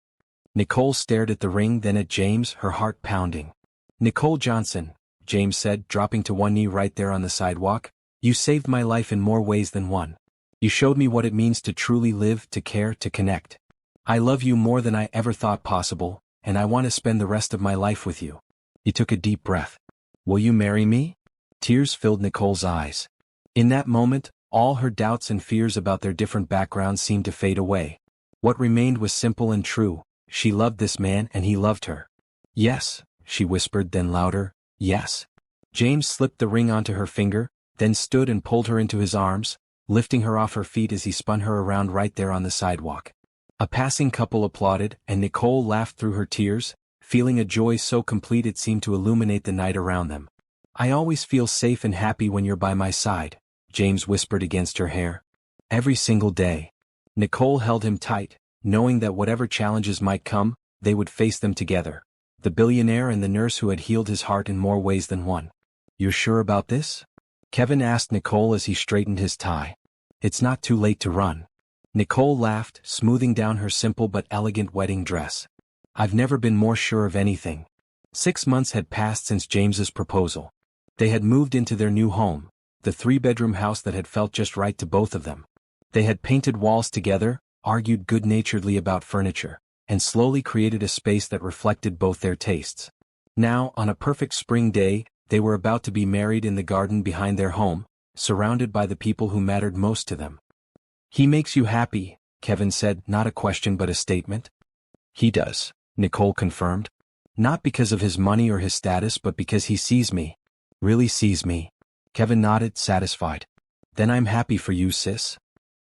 Nicole stared at the ring, then at James, her heart pounding. "Nicole Johnson," James said, dropping to one knee right there on the sidewalk, "you saved my life in more ways than one. You showed me what it means to truly live, to care, to connect. I love you more than I ever thought possible, and I want to spend the rest of my life with you." He took a deep breath. "Will you marry me?" Tears filled Nicole's eyes. In that moment, all her doubts and fears about their different backgrounds seemed to fade away. What remained was simple and true: she loved this man and he loved her. "Yes," she whispered, then louder, "yes." James slipped the ring onto her finger, then stood and pulled her into his arms, lifting her off her feet as he spun her around right there on the sidewalk. A passing couple applauded, and Nicole laughed through her tears, feeling a joy so complete it seemed to illuminate the night around them. "I always feel safe and happy when you're by my side," James whispered against her hair. "Every single day." Nicole held him tight, knowing that whatever challenges might come, they would face them together. The billionaire and the nurse who had healed his heart in more ways than one. "You're sure about this?" Kevin asked Nicole as he straightened his tie. "It's not too late to run." Nicole laughed, smoothing down her simple but elegant wedding dress. "I've never been more sure of anything." 6 months had passed since James's proposal. They had moved into their new home, the 3-bedroom house that had felt just right to both of them. They had painted walls together, argued good-naturedly about furniture, and slowly created a space that reflected both their tastes. Now, on a perfect spring day, they were about to be married in the garden behind their home, surrounded by the people who mattered most to them. "He makes you happy," Kevin said, not a question but a statement. "He does," Nicole confirmed. "Not because of his money or his status, but because he sees me. Really sees me." Kevin nodded, satisfied. "Then I'm happy for you, sis."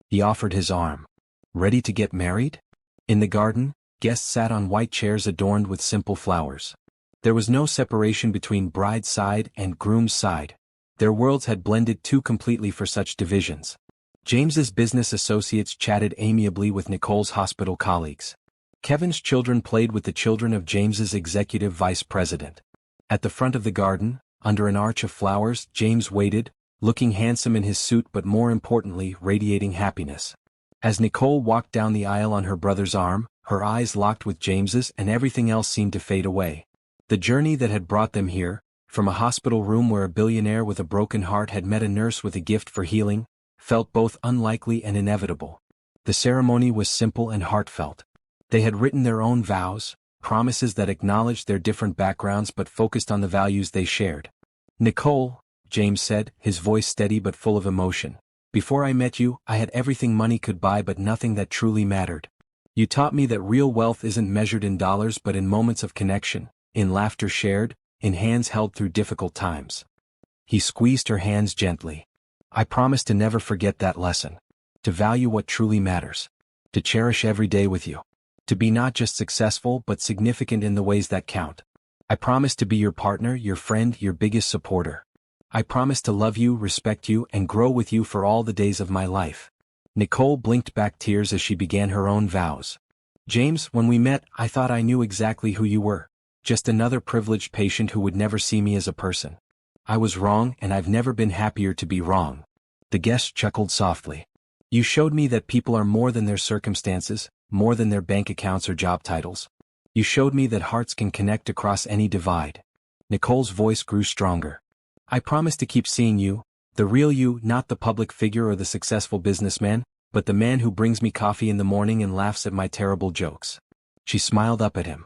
He offered his arm. "Ready to get married?" In the garden, Guests sat on white chairs adorned with simple flowers. There was no separation between bride's side and groom's side. Their worlds had blended too completely for such divisions. James's business associates chatted amiably with Nicole's hospital colleagues. Kevin's children played with the children of James's executive vice president. At the front of the garden, under an arch of flowers, James waited, looking handsome in his suit but more importantly radiating happiness. As Nicole walked down the aisle on her brother's arm, her eyes locked with James's and everything else seemed to fade away. The journey that had brought them here, from a hospital room where a billionaire with a broken heart had met a nurse with a gift for healing, felt both unlikely and inevitable. The ceremony was simple and heartfelt. They had written their own vows, promises that acknowledged their different backgrounds but focused on the values they shared. "Nicole," James said, his voice steady but full of emotion, "before I met you, I had everything money could buy but nothing that truly mattered. You taught me that real wealth isn't measured in dollars but in moments of connection, in laughter shared, in hands held through difficult times." He squeezed her hands gently. "I promise to never forget that lesson. To value what truly matters. To cherish every day with you. To be not just successful but significant in the ways that count. I promise to be your partner, your friend, your biggest supporter. I promise to love you, respect you, and grow with you for all the days of my life." Nicole blinked back tears as she began her own vows. "James, when we met, I thought I knew exactly who you were. Just another privileged patient who would never see me as a person. I was wrong and I've never been happier to be wrong." The guest chuckled softly. "You showed me that people are more than their circumstances, more than their bank accounts or job titles. You showed me that hearts can connect across any divide." Nicole's voice grew stronger. "I promise to keep seeing you, the real you, not the public figure or the successful businessman, but the man who brings me coffee in the morning and laughs at my terrible jokes." She smiled up at him.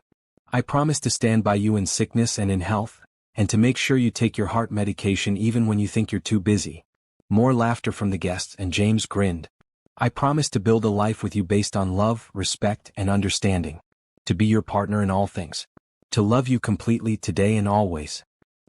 "I promise to stand by you in sickness and in health, and to make sure you take your heart medication even when you think you're too busy." More laughter from the guests and James grinned. "I promise to build a life with you based on love, respect, and understanding. To be your partner in all things. To love you completely today and always."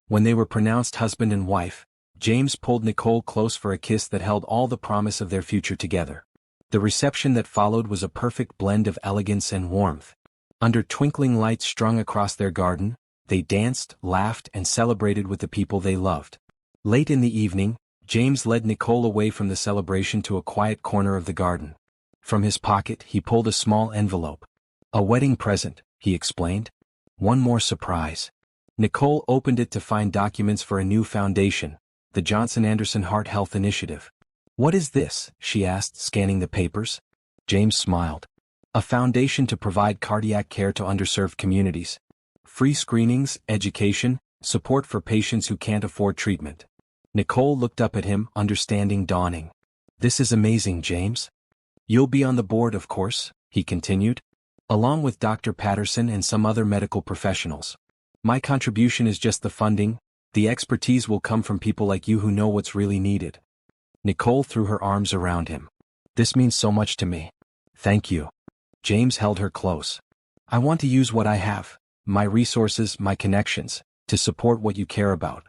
When they were pronounced husband and wife, James pulled Nicole close for a kiss that held all the promise of their future together. The reception that followed was a perfect blend of elegance and warmth. Under twinkling lights strung across their garden, they danced, laughed, and celebrated with the people they loved. Late in the evening, James led Nicole away from the celebration to a quiet corner of the garden. From his pocket he pulled a small envelope. "A wedding present," he explained. "One more surprise." Nicole opened it to find documents for a new foundation, the Johnson Anderson Heart Health Initiative. "What is this?" she asked, scanning the papers. James smiled. "A foundation to provide cardiac care to underserved communities. Free screenings, education, support for patients who can't afford treatment." Nicole looked up at him, understanding dawning. "This is amazing, James. You'll be on the board, of course," he continued, "along with Dr. Patterson and some other medical professionals. My contribution is just the funding. The expertise will come from people like you who know what's really needed." Nicole threw her arms around him. "This means so much to me. Thank you." James held her close. "I want to use what I have, my resources, my connections, to support what you care about.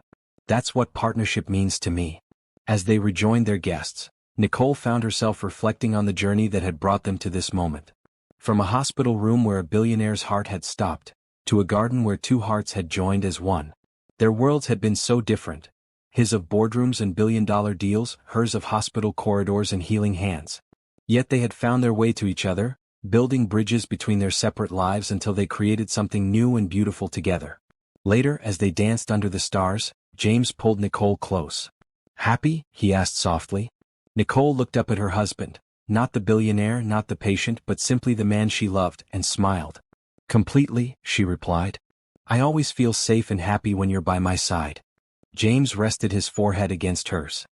That's what partnership means to me." As they rejoined their guests, Nicole found herself reflecting on the journey that had brought them to this moment. From a hospital room where a billionaire's heart had stopped, to a garden where two hearts had joined as one. Their worlds had been so different. His of boardrooms and billion-dollar deals, hers of hospital corridors and healing hands. Yet they had found their way to each other, building bridges between their separate lives until they created something new and beautiful together. Later, as they danced under the stars, James pulled Nicole close. "Happy?" he asked softly. Nicole looked up at her husband, not the billionaire, not the patient, but simply the man she loved, and smiled. "Completely," she replied. "I always feel safe and happy when you're by my side." James rested his forehead against hers.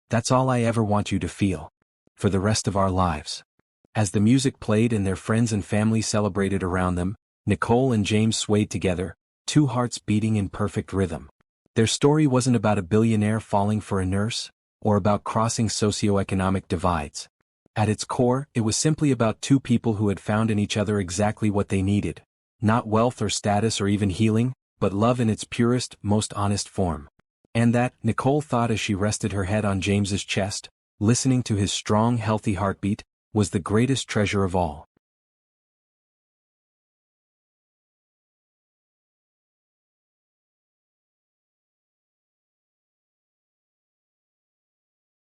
"That's all I ever want you to feel. For the rest of our lives." As the music played and their friends and family celebrated around them, Nicole and James swayed together, two hearts beating in perfect rhythm. Their story wasn't about a billionaire falling for a nurse, or about crossing socioeconomic divides. At its core, it was simply about two people who had found in each other exactly what they needed. Not wealth or status or even healing, but love in its purest, most honest form. And that, Nicole thought as she rested her head on James's chest, listening to his strong, healthy heartbeat, was the greatest treasure of all.